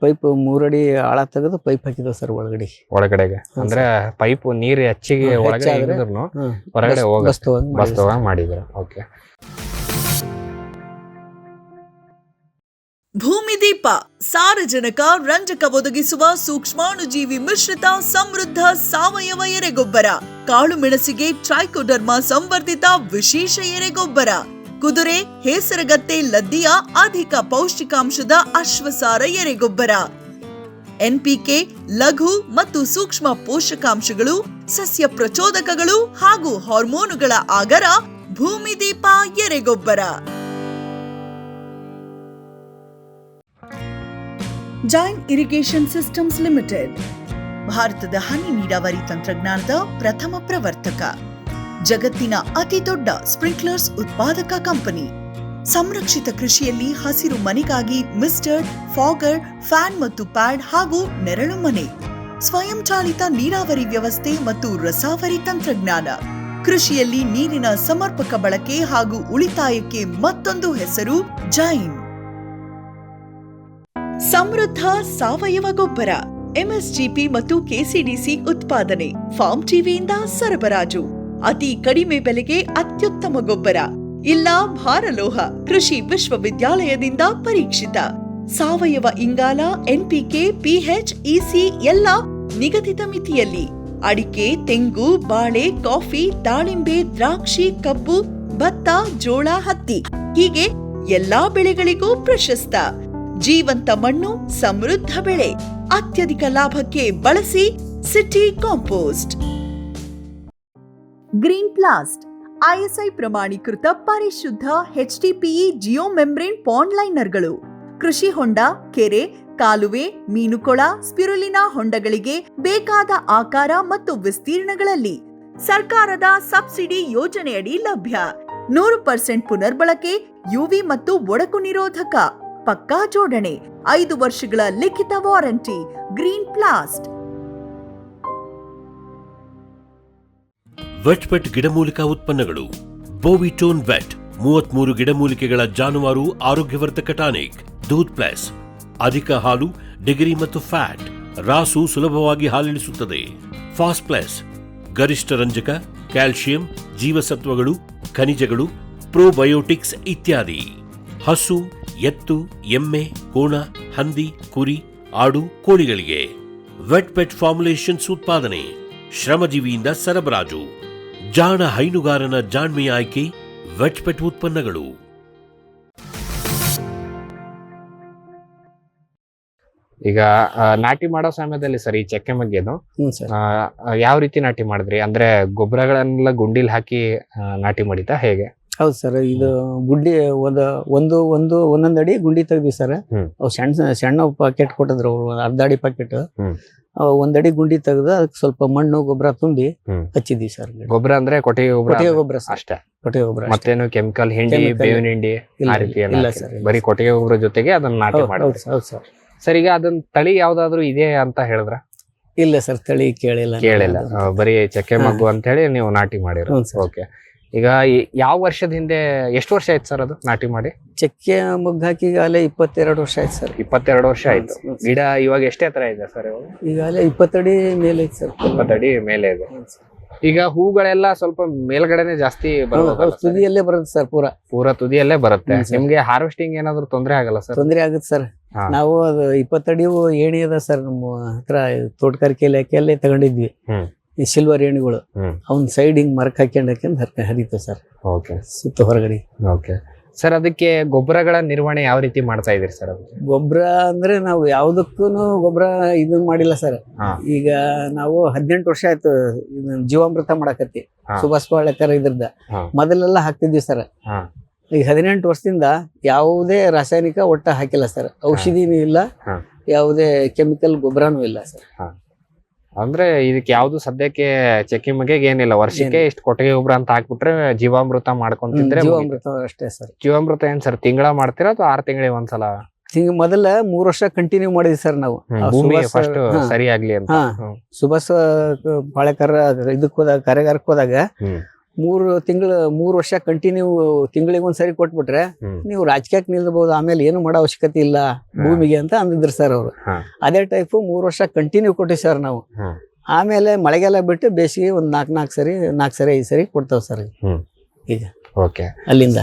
ಪೈಪ್ 3 ಅಡಿ ಆಳ ತೆಗೆದು ಪೈಪ್ ಹಾಕಿದವ್ ಸರ್ ಒಳಗಡೆಗೆ. ಅಂದ್ರೆ ಪೈಪ್ ನೀರು ಹೆಚ್ಚಿಗೆ ಒಳಗಡೆ ಹೊರಗಡೆ ಬಸ್ ಮಾಡಿದ್ರ. ಓಕೆ. ಭೂಮಿದೀಪ ಸಾರಜನಕ ರಂಜಕ ಒದಗಿಸುವ ಸೂಕ್ಷ್ಮಾಣುಜೀವಿ ಮಿಶ್ರಿತ ಸಮೃದ್ಧ ಸಾವಯವ ಎರೆಗೊಬ್ಬರ. ಕಾಳು ಮೆಣಸಿಗೆ ಟ್ರೈಕೋಡರ್ಮಾ ಸಂವರ್ಧಿತ ವಿಶೇಷ ಎರೆಗೊಬ್ಬರ. ಕುದುರೆ, ಹೇಸರಗತ್ತೆ, ಲದ್ದಿಯ ಅಧಿಕ ಪೌಷ್ಟಿಕಾಂಶದ ಅಶ್ವಸಾರ ಎರೆಗೊಬ್ಬರ. ಎನ್ಪಿಕೆ, ಲಘು ಮತ್ತು ಸೂಕ್ಷ್ಮ ಪೋಷಕಾಂಶಗಳು, ಸಸ್ಯ ಪ್ರಚೋದಕಗಳು ಹಾಗೂ ಹಾರ್ಮೋನುಗಳ ಆಗರ ಭೂಮಿದೀಪ ಎರೆಗೊಬ್ಬರ. ಜೈನ್ ಇರಿಗೇಷನ್ ಸಿಸ್ಟಮ್ಸ್ ಲಿಮಿಟೆಡ್ ಭಾರತದ ಹನಿ ನೀರಾವರಿ ತಂತ್ರಜ್ಞಾನದ ಪ್ರಥಮ ಪ್ರವರ್ತಕ. ಜಗತ್ತಿನ ಅತಿ ದೊಡ್ಡ ಸ್ಪ್ರಿಂಕ್ಲರ್ಸ್ ಉತ್ಪಾದಕ ಕಂಪನಿ. ಸಂರಕ್ಷಿತ ಕೃಷಿಯಲ್ಲಿ ಹಸಿರು ಮನೆಗಾಗಿ ಮಿಸ್ಟರ್, ಫಾಗರ್, ಫ್ಯಾನ್ ಮತ್ತು ಪ್ಯಾಡ್ ಹಾಗೂ ನೆರಳು ಮನೆ. ಸ್ವಯಂ ಚಾಲಿತ ನೀರಾವರಿ ವ್ಯವಸ್ಥೆ ಮತ್ತು ರಸಾವರಿ ತಂತ್ರಜ್ಞಾನ. ಕೃಷಿಯಲ್ಲಿ ನೀರಿನ ಸಮರ್ಪಕ ಬಳಕೆ ಹಾಗೂ ಉಳಿತಾಯಕ್ಕೆ ಮತ್ತೊಂದು ಹೆಸರು ಜೈನ್. ಸಮೃದ್ಧ ಸಾವಯವ ಗೊಬ್ಬರ, ಎಂಎಸ್ಜಿಪಿ ಮತ್ತು ಕೆಸಿಡಿಸಿ ಉತ್ಪಾದನೆ, ಫಾರ್ಮ್ ಟಿವಿಯಿಂದ ಸರಬರಾಜು. ಅತಿ ಕಡಿಮೆ ಬೆಲೆಗೆ ಅತ್ಯುತ್ತಮ ಗೊಬ್ಬರ. ಇಲ್ಲ ಭಾರಲೋಹ, ಕೃಷಿ ವಿಶ್ವವಿದ್ಯಾಲಯದಿಂದ ಪರೀಕ್ಷಿತ. ಸಾವಯವ ಇಂಗಾಲ, ಎನ್ಪಿಕೆ, ಪಿಎಚ್, ಇಸಿ ಎಲ್ಲ ನಿಗದಿತ ಮಿತಿಯಲ್ಲಿ. ಅಡಿಕೆ, ತೆಂಗು, ಬಾಳೆ, ಕಾಫಿ, ದಾಳಿಂಬೆ, ದ್ರಾಕ್ಷಿ, ಕಬ್ಬು, ಭತ್ತ, ಜೋಳ, ಹತ್ತಿ ಹೀಗೆ ಎಲ್ಲಾ ಬೆಳೆಗಳಿಗೂ ಪ್ರಶಸ್ತ. ಜೀವಂತ ಮಣ್ಣು, ಸಮೃದ್ಧ ಬೆಳೆ. ಅತ್ಯಧಿಕ ಲಾಭಕ್ಕೆ ಬಳಸಿ ಸಿಟಿ ಕಾಂಪೋಸ್ಟ್. ಗ್ರೀನ್ ಪ್ಲಾಸ್ಟ್ ಐಎಸ್ಐ ಪ್ರಮಾಣೀಕೃತ ಪರಿಶುದ್ಧ ಎಚ್ಡಿಪಿಇ ಜಿಯೋ ಮೆಂಬ್ರೇನ್ ಪಾಂಡ್ ಲೈನರ್ಗಳು. ಕೃಷಿ ಹೊಂಡ, ಕೆರೆ, ಕಾಲುವೆ, ಮೀನುಕೊಳ, ಸ್ಪಿರುಲಿನಾ ಹೊಂಡಗಳಿಗೆ ಬೇಕಾದ ಆಕಾರ ಮತ್ತು ವಿಸ್ತೀರ್ಣಗಳಲ್ಲಿ ಸರ್ಕಾರದ ಸಬ್ಸಿಡಿ ಯೋಜನೆಯಡಿ ಲಭ್ಯ. 100% ಪುನರ್ಬಳಕೆ, ಯುವಿ ಮತ್ತು ಒಡಕು ನಿರೋಧಕ, ಪಕ್ಕಾ ಜೋಡಣೆ, 5 ವರ್ಷಗಳ ಲಿಖಿತ ವಾರಂಟಿ. ಗ್ರೀನ್ ಪ್ಲಾಸ್ಟ್. ವೆಟ್ಪೆಟ್ ಗಿಡಮೂಲಿಕಾ ಉತ್ಪನ್ನಗಳು. ಬೋವಿಟೋನ್ ವೆಟ್ 33 ಗಿಡಮೂಲಿಕೆಗಳ ಜಾನುವಾರು ಆರೋಗ್ಯವರ್ಧಕ ಟಾನಿಕ್. ದೂದ್ ಪ್ಲಸ್ ಅಧಿಕ ಹಾಲು, ಡಿಗ್ರಿ ಮತ್ತು ಫ್ಯಾಟ್. ರಾಸು ಸುಲಭವಾಗಿ ಹಾಲಿಳಿಸುತ್ತದೆ. ಫಾಸ್ಟ್ ಪ್ಲಸ್ ಗರಿಷ್ಠ ರಂಜಕ, ಕ್ಯಾಲ್ಸಿಯಂ, ಜೀವಸತ್ವಗಳು ಖನಿಜಗಳು, ಪ್ರೋಬಯೋಟಿಕ್ಸ್ ಇತ್ಯಾದಿ. ಹಸು, ಎತ್ತು, ಎಮ್ಮೆ, ಕೋಣ, ಹಂದಿ, ಕುರಿ, ಆಡು, ಕೋಳಿಗಳಿಗೆ ವೆಟ್ ಪೆಟ್ ಫಾರ್ಮುಲೇಷನ್ಸ್ ಉತ್ಪಾದನೆ, ಶ್ರಮಜೀವಿಯಿಂದ ಸರಬರಾಜು, ಜಾಣ ಹೈನುಗಾರನ ಜಾಣ್ಮೆಯ ಆಯ್ಕೆ ವೆಟ್ ಪೆಟ್ ಉತ್ಪನ್ನಗಳು. ಈಗ ನಾಟಿ ಮಾಡೋ ಸಮಯದಲ್ಲಿ ಸರ್ ಈ ಚಕ್ಕೆ ಮಗ್ಗೆನು ಸರ್. ಯಾವ ರೀತಿ ನಾಟಿ ಮಾಡಿದ್ರಿ? ಅಂದ್ರೆ ಗೊಬ್ಬರಗಳನ್ನೆಲ್ಲ ಗುಂಡಿಲ್ ಹಾಕಿ ನಾಟಿ ಮಾಡಿತಾ ಹೇಗೆ? ಹೌದು ಸರ್, ಇದು ಗುಡ್ಡಿ ಒಂದೊಂದ್ ಅಡಿ ಗುಂಡಿ ತೆಗ್ದ್ವಿ ಸರ್. ಅವು ಸಣ್ಣ ಪಾಕೆಟ್ ಕೊಟ್ಟಿದ್ರು ಅವ್ರು, ಅರ್ಧ ಅಡಿ ಪಾಕೆಟ್. ಒಂದಡಿ ಗುಂಡಿ ತೆಗೆದು ಅದಕ್ಕೆ ಸ್ವಲ್ಪ ಮಣ್ಣು ಗೊಬ್ಬರ ತುಂಬಿ ಹಚ್ಚಿದ್ವಿ ಸರ್. ಗೊಬ್ಬರ ಅಂದ್ರೆ ಕೊಟ್ಟಿಗೆ ಗೊಬ್ಬರ ಅಷ್ಟೇ, ಕೊಟ್ಟಿಗೆ ಗೊಬ್ಬರ. ಮತ್ತೇನು ಕೆಮಿಕಲ್ ಹಿಂಡಿ, ಬೇವಿನ ಹಿಂಡಿ ಆ ರೀತಿ ಇಲ್ಲ ಸರ್, ಬರೀ ಕೊಟ್ಟಿಗೆ ಗೊಬ್ಬರ ಜೊತೆಗೆ ಅದನ್ನ ನಾಟಿ ಮಾಡಿದ್ರಿ. ಹೌದು ಸರ್. ಸರ್, ಈಗ ಅದನ್ನ ತಳಿ ಯಾವ್ದಾದ್ರು ಇದೆ ಅಂತ ಹೇಳಿದ್ರ? ಇಲ್ಲ ಸರ್, ತಳಿ ಕೇಳಿಲ್ಲ. ಬರೀ ಚಕ್ಕೆ ಮಗ್ಗು ಅಂತ ಹೇಳಿ ನೀವು ನಾಟಿ ಮಾಡಿರ. ಓಕೆ. ಈಗ ಯಾವ ವರ್ಷದ ಹಿಂದೆ, ಎಷ್ಟು ವರ್ಷ ಆಯ್ತು ಸರ್ ಅದು ನಾಟಿ ಮಾಡಿ? ಚಕ್ಕೆ ಮಗ್ಗು ಹಾಕಿ ಈಗಾಗಲೇ 22 ವರ್ಷ ಆಯ್ತು ಸರ್. 22 ವರ್ಷ ಆಯ್ತು. ಗಿಡ ಇವಾಗ ಎಷ್ಟೇ ತರ ಇದೆ ಸರ್? ಈಗಾಗಲೇ 20 ಅಡಿ ಮೇಲೆ ಐತೆ ಸರ್. 20 ಅಡಿ ಮೇಲೆ ಇದೆ. ಈಗ ಹೂಗಳೆಲ್ಲ ಸ್ವಲ್ಪ ಮೇಲ್ಗಡೆನೆ ಜಾಸ್ತಿ ತುದಿಯಲ್ಲೇ ಬರುತ್ತೆ ಸರ್, ಪೂರಾ ತುದಿಯಲ್ಲೇ ಬರುತ್ತೆ. ನಿಮ್ಗೆ ಹಾರ್ವೆಸ್ಟಿಂಗ್ ಏನಾದ್ರು ತೊಂದರೆ ಆಗಲ್ಲ ಸರ್? ತೊಂದರೆ ಆಗುತ್ತೆ ಸರ್. ನಾವು ಅದು 20 ಅಡಿ ಏಣಿ ಅದ ಸರ್ ನಮ್ಮ ಹತ್ರ, ತೋಟಗಾರಿಕೆ ಇಲಾಖೆಯಲ್ಲೇ ತಗೊಂಡಿದ್ವಿ ಈ ಸಿಲ್ವರ್ ಏಣಿಗಳು. ಅವ್ನ ಸೈಡ್ ಹಿಂಗ್ ಮರಕ್ ಹಾಕ್ಯಂಡ್ ಹರಿತು ಸರ್. ಓಕೆ. ಸುತ್ತ ಹೊರಗಡೆ. ಓಕೆ ಸರ್, ಅದಕ್ಕೆ ಗೊಬ್ಬರಗಳ ನಿರ್ವಹಣೆ ಯಾವ ರೀತಿ ಮಾಡ್ತಾ ಇದೀರಿ ಸರ್? ಗೊಬ್ಬರ ಅಂದ್ರೆ ನಾವು ಯಾವ್ದಕ್ಕೂ ಗೊಬ್ಬರ ಇದನ್ ಮಾಡಿಲ್ಲ ಸರ್. ಈಗ ನಾವು 18 ವರ್ಷ ಆಯ್ತು ಜೀವಾಮೃತ ಮಾಡಕತ್ತಿ, ಸುಭಾಷ್ ಪಾಳೇಕರ್ ಇದ್ರದ್ದ. ಮೊದಲೆಲ್ಲ ಹಾಕ್ತಿದ್ವಿ ಸರ್. ಈಗ 18 ವರ್ಷದಿಂದ ಯಾವುದೇ ರಾಸಾಯನಿಕ ಒಟ್ಟ ಹಾಕಿಲ್ಲ ಸರ್. ಔಷಧಿನೂ ಇಲ್ಲ, ಯಾವುದೇ ಕೆಮಿಕಲ್ ಗೊಬ್ಬರನೂ ಇಲ್ಲ ಸರ್. ಅಂದ್ರೆ ಇದಕ್ಕೆ ಯಾವ್ದು ಸದ್ಯಕ್ಕೆ ಚಕ್ಕೆ ಮಗ್ಗೆಗೆ ಏನಿಲ್ಲ, ವರ್ಷಕ್ಕೆ ಇಷ್ಟು ಕೊಟ್ಟಿಗೆ ಗೊಬ್ಬರ ಅಂತ ಹಾಕ್ಬಿಟ್ರೆ ಜೀವಾಮೃತ ಮಾಡ್ಕೊಂತಿದ್ರೆ ಜೀವಾಮೃತ ಅಷ್ಟೇ ಸರ್. ಜೀವಾಮೃತ ಏನ್ ಸರ್ ತಿಂಗಳ ಮಾಡ್ತೀರಾ ಅಥವಾ 6 ತಿಂಗಳಿಗೆ ಒಂದ್ಸಲ? ಮೊದಲ 3 ವರ್ಷ ಕಂಟಿನ್ಯೂ ಮಾಡಿದ್ವಿ ಸರ್ ನಾವು, ಭೂಮಿ ಫಸ್ಟ್ ಸರಿ ಆಗ್ಲಿ ಅಂತ. ಸುಭಾಷ್ ಪಾಳೇಕರ್ ಇದಕ್ ಹೋದಾಗ, ಕಾರ್ಯಾಗಾರಕ್ಕೆ ಹೋದಾಗ 3 ವರ್ಷ ಕಂಟಿನ್ಯೂ ತಿಂಗಳಿಗೆ ಒಂದ್ಸರಿ ಕೊಟ್ಬಿಟ್ರೆ ನೀವು ರಾಜಕೀಯಕ್ಕೆ ನಿಲ್ಬಹುದು, ಆಮೇಲೆ ಏನು ಮಾಡೋ ಅವಶ್ಯಕತೆ ಇಲ್ಲ ಭೂಮಿಗೆ ಅಂತ ಅಂದಿದ್ರು ಸರ್ ಅವರು. ಅದೇ ಟೈಪ್ 3 ವರ್ಷ ಕಂಟಿನ್ಯೂ ಕೊಟ್ಟಿವಿ ಸರ್ ನಾವು. ಆಮೇಲೆ ಮಳೆಗಾಲ ಬಿಟ್ಟು ಬೇಸಿಗೆ ಒಂದ್ 4 ಸರಿ 5 ಸರಿ ಕೊಡ್ತಾವ್ ಸರ್ ಈಗ. ಓಕೆ. ಅಲ್ಲಿಂದ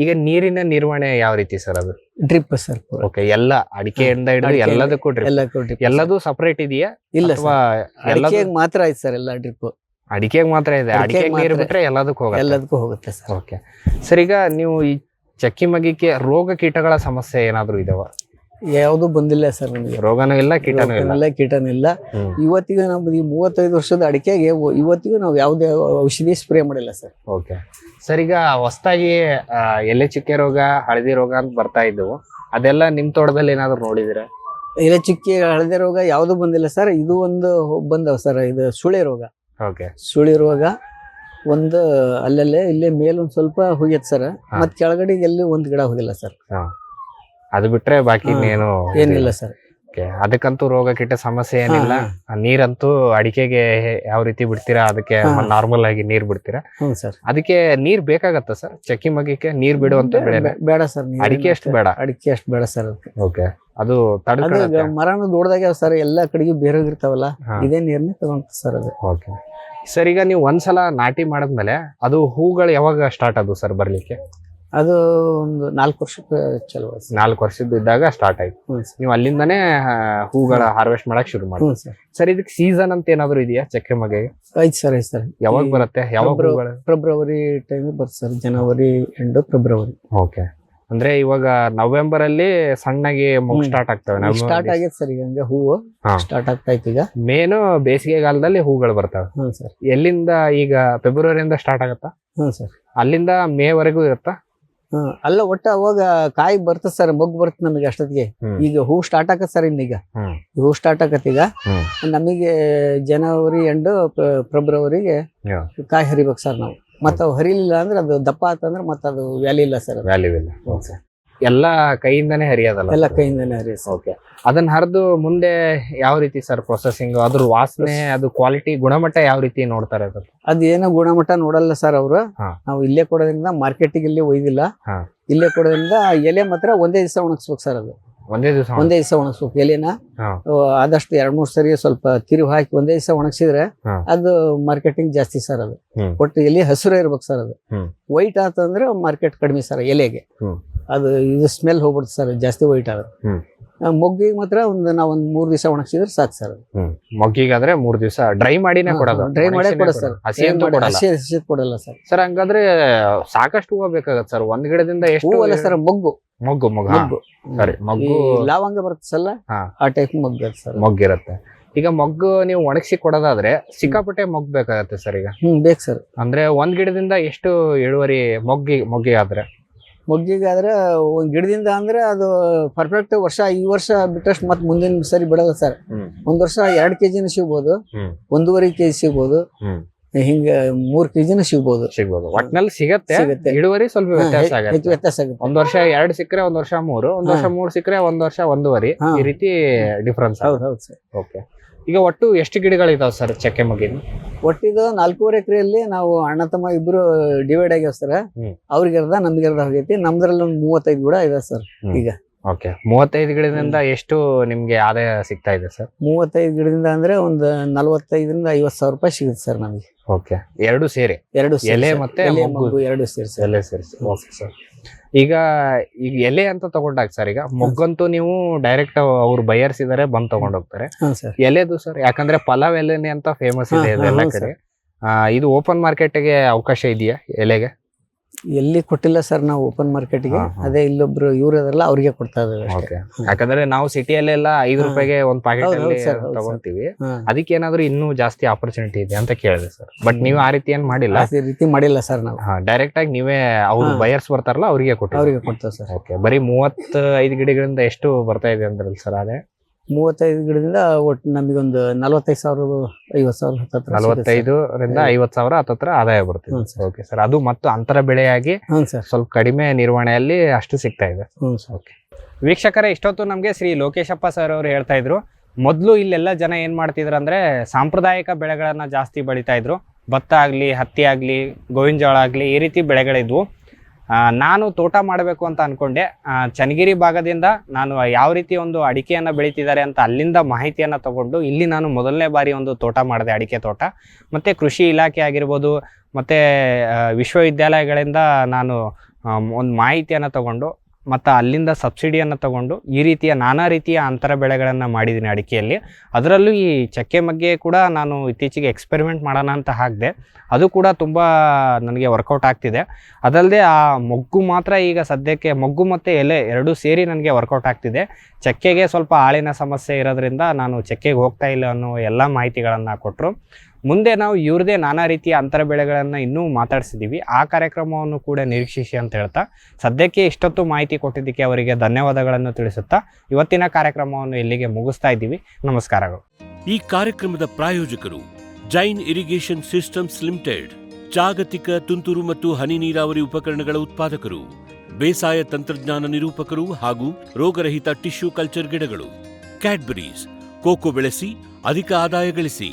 ಈಗ ನೀರಿನ ನಿರ್ವಹಣೆ ಯಾವ ರೀತಿ ಸರ್? ಅದು ಡ್ರಿಪ್ ಸರ್. ಓಕೆ. ಎಲ್ಲ ಅಡಿಕೆಯಿಂದ ಹಿಡಿದು ಎಲ್ಲದಕ್ಕೂ ಡ್ರಿಪ್? ಎಲ್ಲದೂ ಸಪರೇಟ್ ಇದೆಯಾ? ಇಲ್ಲ ಸರ್, ಅಡಿಕೆಗೆ ಮಾತ್ರ ಐತೆ ಸರ್ ಎಲ್ಲ ಡ್ರಿಪ್. ಅಡಿಕೆಗೆ ಮಾತ್ರ ಇದೆ, ಅಡಿಕೆಗೆ ನೀರು ಬಿಟ್ರೆ ಎಲ್ಲದಕ್ಕೂ ಹೋಗುತ್ತೆ ಸರ್. ಓಕೆ ಸರ್, ಈಗ ನೀವು ಈ ಚಕ್ಕಿ ಮಗ್ಗಿಗೆ ರೋಗ ಕೀಟಗಳ ಸಮಸ್ಯೆ ಏನಾದ್ರು ಇದಾವ? ಯಾವ್ದು ಬಂದಿಲ್ಲ ಸರ್ ನಮಗೆ. ರೋಗನೂ ಇಲ್ಲ, ಕೀಟನೂ ಇಲ್ಲ. ಇವತ್ತಿಗೂ ನಮ್ದು ಈ 35 ವರ್ಷದ ಅಡಿಕೆಗೆ ಇವತ್ತಿಗೂ ನಾವು ಯಾವುದೇ ಔಷಧಿ ಸ್ಪ್ರೇ ಮಾಡಿಲ್ಲ ಸರ್. ಓಕೆ ಸರ್, ಈಗ ಹೊಸದಾಗಿ ಎಲೆ ಚುಕ್ಕೆ ರೋಗ, ಹಳದಿ ರೋಗ ಅಂತ ಬರ್ತಾ ಇದ್ದವು, ಅದೆಲ್ಲ ನಿಮ್ ತೋಟದಲ್ಲಿ ಏನಾದ್ರು ನೋಡಿದಿರ? ಎಲೆ ಚುಕ್ಕೆ, ಹಳದಿ ರೋಗ ಯಾವ್ದು ಬಂದಿಲ್ಲ ಸರ್. ಇದು ಒಂದು ಬಂದವ ಸರ್, ಇದು ಸುಳಿ ರೋಗ. ಓಕೆ. ಸುಳಿ ರೋಗ ಒಂದು ಅಲ್ಲಲ್ಲೇ ಇಲ್ಲೇ ಮೇಲೊಂದ್ ಸ್ವಲ್ಪ ಹೋಗ್ಯತ್ ಸರ್, ಮತ್ ಕೆಳಗಡೆ ಎಲ್ಲಿ ಒಂದ್ ಗಿಡ ಹೋಗಿಲ್ಲ ಸರ್. ಅದು ಬಿಟ್ರೆ ಬಾಕಿ ಏನಿಲ್ಲ ಸರ್. ಅದಕ್ಕಂತೂ ರೋಗ ಕೀಟ ಸಮಸ್ಯೆ ಏನಿಲ್ಲ. ನೀರಂತೂ ಅಡಿಕೆಗೆ ಯಾವ ರೀತಿ ಬಿಡ್ತೀರಾ? ಅದಕ್ಕೆ ನಾರ್ಮಲ್ ಆಗಿ ನೀರ್ ಬಿಡ್ತೀರಾ? ಅದಕ್ಕೆ ನೀರ್ ಬೇಕಾಗತ್ತ ಸರ್? ಚಕ್ಕಿ ಮಗ್ಗಿಗೆ ನೀರ್ ಬಿಡುವಂತ ಬೆಳೆ ಬೇಡ ಸರ್. ಅಡಿಕೆ ಅಷ್ಟು ಬೇಡ? ಅಡಿಕೆ ಅಷ್ಟು ಬೇಡ ಸರ್. ಓಕೆ. ಅದು ಮರನು ದೊಡ್ಡದಾಗ್ಯಾವ ಸರ್, ಎಲ್ಲಾ ಕಡೆಗೂ ಬೇರೆ ಹೋಗಿರ್ತಾವಲ್ಲ, ಇದೇ ನೀರ್ನೇ ತಗೊಂತ ಸರ್ ಅದು. ಓಕೆ ಸರ್, ಈಗ ನೀವು ಒಂದ್ಸಲ ನಾಟಿ ಮಾಡಿದ್ಮೇಲೆ ಅದು ಹೂಗಳು ಯಾವಾಗ ಸ್ಟಾರ್ಟ್ ಆದವು ಸರ್ ಬರ್ಲಿಕ್ಕೆ? ಅದು ಒಂದು 4 ವರ್ಷಕ್ಕೆ ಚಲೋ. 4 ವರ್ಷದ ಇದ್ದಾಗ ಸ್ಟಾರ್ಟ್ ಆಯ್ತು. ನೀವು ಅಲ್ಲಿಂದಾನೇ ಹೂಗಳ ಹಾರ್ವೆಸ್ಟ್ ಮಾಡಕ್ ಶುರು ಮಾಡಿ. ಸರ್, ಇದಕ್ಕೆ ಸೀಸನ್ ಅಂತ ಏನಾದ್ರು ಇದೆಯಾ ಚಕ್ಕೆ ಮಗ್ಗೆಗೆ? ಐತ್ ಸರ್. ಯಾವಾಗ ಬರುತ್ತೆ? ಫೆಬ್ರವರಿ ಟೈಮ್ ಬರುತ್ತೆ ಸರ್, ಜನವರಿ ಎಂಡ್ ಫೆಬ್ರವರಿ. ಓಕೆ. ಅಂದ್ರೆ ಇವಾಗ ನವೆಂಬರ್ ಅಲ್ಲಿ ಸಣ್ಣಗೆ ಮುಗ್ ಸ್ಟಾರ್ಟ್ ಆಗ್ತವೆ. ಸ್ಟಾರ್ಟ್ ಆಗೈತೆ ಸರ್, ಈಗ ಹೂವು ಸ್ಟಾರ್ಟ್ ಆಗ್ತಾ ಇತ್ತು. ಈಗ ಮೇನು ಬೇಸಿಗೆಗಾಲದಲ್ಲಿ ಹೂಗಳು ಬರ್ತವೆ. ಸರ್. ಎಲ್ಲಿಂದ? ಈಗ ಫೆಬ್ರವರಿಯಿಂದ ಸ್ಟಾರ್ಟ್ ಆಗತ್ತಾ? ಸರ್. ಅಲ್ಲಿಂದ ಮೇ ವರೆಗೂ ಇರುತ್ತಾ? ಅಲ್ಲ, ಒಟ್ಟ ಅವಾಗ ಕಾಯಿ ಬರ್ತದ ಸರ್, ಮೊಗ್ಗು ಬರ್ತದೆ ನಮಗೆ ಅಷ್ಟೊತ್ತಿಗೆ. ಈಗ ಹೂ ಸ್ಟಾರ್ಟ್ ಆಗತ್ ಸರ್, ಈಗ ಹೂ ಸ್ಟಾರ್ಟ್ ಆಗತ್. ಈಗ ನಮಗೆ ಜನವರಿ ಎಂಡ್ ಫೆಬ್ರವರಿಗೆ ಕಾಯಿ ಹರಿಬೇಕು ಸರ್ ನಾವು. ಮತ್ತ ಹರಿಲಿಲ್ಲ ಅಂದ್ರೆ ಅದು ದಪ್ಪ ಆತಂದ್ರೆ ಮತ್ತ ಅದು ವ್ಯಾಲಿ ಇಲ್ಲ ಸರ್. ಎಲ್ಲ ಕೈಯಿಂದಾನೇ ಹರಿಯೋದಲ್ಲ? ಎಲ್ಲ ಕೈಯಿಂದಾನೇ ಹರಿಯೋದು. ಓಕೆ. ಅದನ್ನ ಹರಿದು ಮುಂದೆ ಯಾವ ರೀತಿ ಸರ್ ಪ್ರೊಸೆಸಿಂಗ್? ಅದ್ರ ವಾಸನೆ, ಅದು ಕ್ವಾಲಿಟಿ, ಗುಣಮಟ್ಟ ಯಾವ ರೀತಿ ನೋಡ್ತಾರೆ? ಅದು ಏನೋ ಗುಣಮಟ್ಟ ನೋಡಲ್ಲ ಸರ್ ಅವರು. ನಾವು ಇಲ್ಲೇ ಕೊಡೋದ್ರಿಂದ ಮಾರ್ಕೆಟಿಗೆ ಇಲ್ಲಿ ಒಯ್ದಿಲ್ಲ. ಇಲ್ಲೇ ಕೊಡೋದ್ರಿಂದ ಎಲೆ ಮಾತ್ರ ಒಂದೇ ದಿವಸ ಒಣಗಿಸ್ಬೇಕು ಸರ್. ಅದು ಒಂದೇ ದಿವಸ ಒಂದೇ ದಿವಸ ಒಣಗಿಸ್ಬೇಕು ಎಲೆನ. ಹಾ. ಆದಷ್ಟು 2-3 ಸರಿ ಸ್ವಲ್ಪ ತಿರುವು ಹಾಕಿ ಒಂದೇ ದಿವಸ ಒಣಗಿಸಿದ್ರೆ ಹಾ. ಅದು ಮಾರ್ಕೆಟಿಂಗ್ ಜಾಸ್ತಿ ಸರ್. ಅದು ಒಟ್ಟು ಎಲೆ ಹಸಿರು ಇರ್ಬೇಕು ಸರ್. ಅದು ವೈಟ್ ಆತಂದ್ರೆ ಮಾರ್ಕೆಟ್ ಕಡಿಮೆ ಸರ್ ಎಲೆಗೆ. ಅದು ಇದು ಸ್ಮೆಲ್ ಹೋಗ್ಬಿಡುತ್ತೆ ಸರ್ ಜಾಸ್ತಿ ವೈಟ್ ಆದ್ರೆ. ಮೊಗ್ಗಿಗೆ ಮಾತ್ರ ನಾವು 3 ದಿವಸ ಒಣಗಿಸಿದ್ರೆ ಸಾಕು ಸರ್. ಮೊಗ್ಗಿಗಾದ್ರೆ 3 ದಿವಸ ಡ್ರೈ ಮಾಡಿನೇ ಕೊಡೋದು. ಡ್ರೈ ಮಾಡೇ ಕೊಡ ಸರ್. ಹಸಿ ಅಂತೂ ಕೊಡಲ್ಲ. ಹಸಿ ಕೊಡಲ್ಲ ಸರ್. ಸರ್ ಹಂಗಾದ್ರೆ ಸಾಕಷ್ಟು ಹೂವು ಬೇಕಾಗತ್ತೆ ಸರ್. ಒಂದ್ ಗಿಡದಿಂದ ಎಷ್ಟು? ಹೂವಲ್ಲ ಸರ್, ಮೊಗ್ಗು. ಮೊಗ್ಗು ಸರಿ. ಮೊಗ್ಗು ಲವಂಗ ಬರುತ್ತೆ ಸಲ್ಲ, ಆ ಟೈಪ್ ಮೊಗ್ಗು ಸರ್. ಮೊಗ್ಗಿರುತ್ತೆ. ಈಗ ಮೊಗ್ಗು ನೀವು ಒಣಗಿಸಿ ಕೊಡೋದಾದ್ರೆ ಸಿಕ್ಕಾಪಟ್ಟೆ ಮೊಗ್ಗು ಬೇಕಾಗತ್ತೆ ಸರ್. ಈಗ ಬೇಕು ಸರ್. ಅಂದ್ರೆ ಒಂದ್ ಗಿಡದಿಂದ ಎಷ್ಟು ಇಳುವರಿ ಮೊಗ್ಗಿ ಆದ್ರೆ? ಮೊಗ್ಗಿಗಾದ್ರೆ ಒಂದ್ ಗಿಡದಿಂದ ಅಂದ್ರೆ ಅದು ಪರ್ಫೆಕ್ಟ್ ಈ ವರ್ಷ ಬಿಟ್ಟಷ್ಟು ಮತ್ತೆ ಮುಂದಿನ ಸರಿ ಬಿಡಲ್ಲ ಸರ್. ಒಂದ್ ವರ್ಷ 2 kg ಸಿಗ್ಬೋದು, 1.5 kg ಸಿಗ್ಬೋದು, ಹಿಂಗ 3 kg ಸಿಗ್ಬೋದು. ಒಟ್ನಲ್ಲಿ ಸಿಗತ್ತೆ. ಇಳುವರಿ ಸ್ವಲ್ಪ ವ್ಯತ್ಯಾಸ ಆಗುತ್ತೆ. ಒಂದ್ ವರ್ಷ 2 ಸಿಕ್ಕರೆ ಒಂದ್ ವರ್ಷ 3, ಒಂದ್ ವರ್ಷ 3 ಸಿಕ್ಕರೆ ಒಂದ್ ವರ್ಷ 1.5, ಈ ರೀತಿ ಡಿಫ್ರೆನ್ಸ್. ಹೌದು ಸರ್. ಓಕೆ. ಈಗ ಒಟ್ಟು ಎಷ್ಟು ಗಿಡಗಳಿದಾವೆ ಸರ್ ಚಕ್ಕೆ ಮೊಗ್ಗಿನ? ಒಟ್ಟಿದು 4.5 ಎಕರೆಯಲ್ಲಿ ನಾವು ಅಣ್ಣ ತಮ್ಮ ಇಬ್ರು ಡಿವೈಡ್ ಆಗ್ಯಾವ ಸರ್. ಅವ್ರಿಗೆ ಅರ್ಧ ನಮ್ಗೆ ಅರ್ಧ ಹೋಗೈತಿ. ನಮ್ದ್ರಲ್ಲಿ ಒಂದು 35 ಗಿಡ ಇದೆ ಸರ್ ಈಗ. ಓಕೆ. 35 ಗಿಡದಿಂದ ಎಷ್ಟು ನಿಮ್ಗೆ ಆದಾಯ ಸಿಗ್ತಾ ಇದೆ ಸರ್? 35 ಗಿಡದಿಂದ ಅಂದ್ರೆ ಒಂದು 45,000 ರಿಂದ 50,000 ರೂಪಾಯಿ ಸಿಗುತ್ತೆ ಸರ್ ನಮಗೆ. ಓಕೆ. ಎರಡು ಸೇರಿ ಎಲೆ ಮತ್ತೆ ಮೊಗ್ಗು ಎರಡು ಸೇರಿಸಿ. ಎಲೆ ಸೇರಿಸಿ. Okay sir. ಈಗ ಎಲೆ ಅಂತ ತಗೊಂಡಾಗ ಸರ್, ಈಗ ಮೊಗ್ಗಂತೂ ನೀವು ಡೈರೆಕ್ಟ್ ಅವ್ರು ಬಯರ್ಸ್ ಇದಾರೆ ಬಂದ್ ತಗೊಂಡ್ ಹೋಗ್ತಾರೆ. ಎಲೆದು ಸರ್, ಯಾಕಂದ್ರೆ ಪಲಾವ್ ಎಲೆನೆ ಅಂತ ಫೇಮಸ್ ಇದೆ ಎಲ್ಲ ಕಡೆ. ಇದು ಓಪನ್ ಮಾರ್ಕೆಟ್ಗೆ ಅವಕಾಶ ಇದೆಯಾ ಎಲೆಗೆ? ಎಲ್ಲಿ ಕೊಟ್ಟಿಲ್ಲ ಸರ್ ನಾವು ಓಪನ್ ಮಾರ್ಕೆಟ್ಗೆ. ಅದೇ ಇಲ್ಲೊಬ್ರು ಇವ್ರು ಅದಲ್ಲ, ಅವ್ರಿಗೆ ಕೊಡ್ತಾ ಇದಾರೆ. ಯಾಕಂದ್ರೆ ನಾವು ಸಿಟಿಯಲ್ಲೆಲ್ಲ 5 ರೂಪಾಯಿಗೆ ಒಂದ್ ಪ್ಯಾಕೆಟ್ ತಗೊಂತೀವಿ. ಅದಕ್ಕೆ ಏನಾದ್ರು ಇನ್ನೂ ಜಾಸ್ತಿ ಆಪರ್ಚುನಿಟಿ ಇದೆ ಅಂತ ಕೇಳಿದೆ ಸರ್. ಬಟ್ ನೀವು ಆ ರೀತಿ ಏನ್ ಮಾಡಿಲ್ಲ? ರೀತಿ ಮಾಡಿಲ್ಲ ಸರ್ ನಾವು. ಡೈರೆಕ್ಟ್ ಆಗಿ ನೀವೇ ಅವ್ರು ಬಯರ್ಸ್ ಬರ್ತಾರಲ್ಲ ಅವ್ರಿಗೆ ಕೊಡ್ತೇವೆ ಸರ್. ಓಕೆ. ಬರೀ 35 ಗಿಡಗಳಿಂದ ಎಷ್ಟು ಬರ್ತಾ ಇದೆ ಅಂದ್ರಲ್ಲ ಸರ್? ಅದೇ 35 ಗಿಡದಿಂದ ಒಟ್ಟು ನಮಗೊಂದು 45,000 50,000 45 ರಿಂದ 50,000 ಹತ್ತತ್ರ ಆದಾಯ ಬರ್ತದೆ. Okay sir. ಅದು ಮತ್ತು ಅಂತರ ಬೆಳೆಯಾಗಿ ಸ್ವಲ್ಪ ಕಡಿಮೆ ನಿರ್ವಹಣೆಯಲ್ಲಿ ಅಷ್ಟು ಸಿಗ್ತಾ ಇದೆ. ಓಕೆ. ವೀಕ್ಷಕರೇ, ಇಷ್ಟೊತ್ತು ನಮಗೆ ಶ್ರೀ ಲೋಕೇಶಪ್ಪ ಸರ್ ಅವರು ಹೇಳ್ತಾ ಇದ್ರು, ಮೊದಲು ಇಲ್ಲೆಲ್ಲ ಜನ ಏನ್ ಮಾಡ್ತಿದ್ರು ಅಂದ್ರೆ ಸಾಂಪ್ರದಾಯಿಕ ಬೆಳೆಗಳನ್ನ ಜಾಸ್ತಿ ಬೆಳಿತಾ ಇದ್ರು. ಭತ್ತ ಆಗ್ಲಿ, ಹತ್ತಿ ಆಗ್ಲಿ, ಗೋವಿನ ಜೋಳ ಆಗ್ಲಿ, ಈ ರೀತಿ ಬೆಳೆಗಳಿದ್ವು. ನಾನು ತೋಟ ಮಾಡಬೇಕು ಅಂತ ಅನ್ಕೊಂಡೆ. ಚನ್ನಗಿರಿ ಭಾಗದಿಂದ ನಾನು ಯಾವ ರೀತಿ ಒಂದು ಅಡಿಕೆಯನ್ನು ಬೆಳೀತಿದ್ದಾರೆ ಅಂತ ಅಲ್ಲಿಂದ ಮಾಹಿತಿಯನ್ನು ತಗೊಂಡು ಇಲ್ಲಿ ನಾನು ಮೊದಲನೇ ಬಾರಿ ಒಂದು ತೋಟ ಮಾಡಿದೆ, ಅಡಿಕೆ ತೋಟ. ಮತ್ತು ಕೃಷಿ ಇಲಾಖೆ ಆಗಿರ್ಬೋದು, ಮತ್ತು ವಿಶ್ವವಿದ್ಯಾಲಯಗಳಿಂದ ನಾನು ಒಂದು ಮಾಹಿತಿಯನ್ನು ತಗೊಂಡು ಮತ್ತು ಅಲ್ಲಿಂದ ಸಬ್ಸಿಡಿಯನ್ನು ತಗೊಂಡು ಈ ರೀತಿಯ ನಾನಾ ರೀತಿಯ ಅಂತರ ಬೆಳೆಗಳನ್ನು ಮಾಡಿದ್ದೀನಿ ಅಡಿಕೆಯಲ್ಲಿ. ಅದರಲ್ಲೂ ಈ ಚಕ್ಕೆ ಮಗ್ಗೆ ಕೂಡ ನಾನು ಇತ್ತೀಚೆಗೆ ಎಕ್ಸ್ಪೆರಿಮೆಂಟ್ ಮಾಡೋಣ ಅಂತ ಹಾಕಿದೆ. ಅದು ಕೂಡ ತುಂಬ ನನಗೆ ವರ್ಕೌಟ್ ಆಗ್ತಿದೆ. ಅದಲ್ಲದೆ ಆ ಮೊಗ್ಗು ಮಾತ್ರ ಈಗ ಸದ್ಯಕ್ಕೆ ಮೊಗ್ಗು ಮತ್ತು ಎಲೆ ಎರಡೂ ಸೇರಿ ನನಗೆ ವರ್ಕೌಟ್ ಆಗ್ತಿದೆ. ಚಕ್ಕೆಗೆ ಸ್ವಲ್ಪ ಆಳಿನ ಸಮಸ್ಯೆ ಇರೋದ್ರಿಂದ ನಾನು ಚಕ್ಕೆಗೆ ಹೋಗ್ತಾ ಇಲ್ಲ ಅನ್ನೋ ಎಲ್ಲ ಮಾಹಿತಿಗಳನ್ನು ಕೊಟ್ಟರು. ಮುಂದೆ ನಾವು ಇವ್ರದೇ ನಾನಾ ರೀತಿಯ ಅಂತರ ಬೆಳೆಗಳನ್ನು ಇನ್ನೂ ಮಾತಾಡ್ಸಿದ್ದೀವಿ. ಆ ಕಾರ್ಯಕ್ರಮವನ್ನು ಕೂಡ ನಿರೀಕ್ಷಿಸಿ ಅಂತ ಹೇಳ್ತಾ ಸದ್ಯಕ್ಕೆ ಇಷ್ಟೊತ್ತು ಮಾಹಿತಿ ಕೊಟ್ಟಿದ್ದಕ್ಕೆ ಅವರಿಗೆ ಧನ್ಯವಾದಗಳನ್ನು ತಿಳಿಸುತ್ತಾ ಇವತ್ತಿನ ಕಾರ್ಯಕ್ರಮವನ್ನು ಇಲ್ಲಿಗೆ ಮುಗಿಸ್ತಾ ಇದ್ದೀವಿ. ನಮಸ್ಕಾರಗಳು. ಈ ಕಾರ್ಯಕ್ರಮದ ಪ್ರಾಯೋಜಕರು ಜೈನ್ ಇರಿಗೇಷನ್ ಸಿಸ್ಟಮ್ಸ್ ಲಿಮಿಟೆಡ್, ಜಾಗತಿಕ ತುಂತುರು ಮತ್ತು ಹನಿ ನೀರಾವರಿ ಉಪಕರಣಗಳ ಉತ್ಪಾದಕರು, ಬೇಸಾಯ ತಂತ್ರಜ್ಞಾನ ನಿರೂಪಕರು ಹಾಗೂ ರೋಗರಹಿತ ಟಿಶ್ಯೂ ಕಲ್ಚರ್ ಗಿಡಗಳು. ಕ್ಯಾಡ್ಬರೀಸ್, ಕೋಕೋ ಬೆಳೆಸಿ ಅಧಿಕ ಆದಾಯ ಗಳಿಸಿ.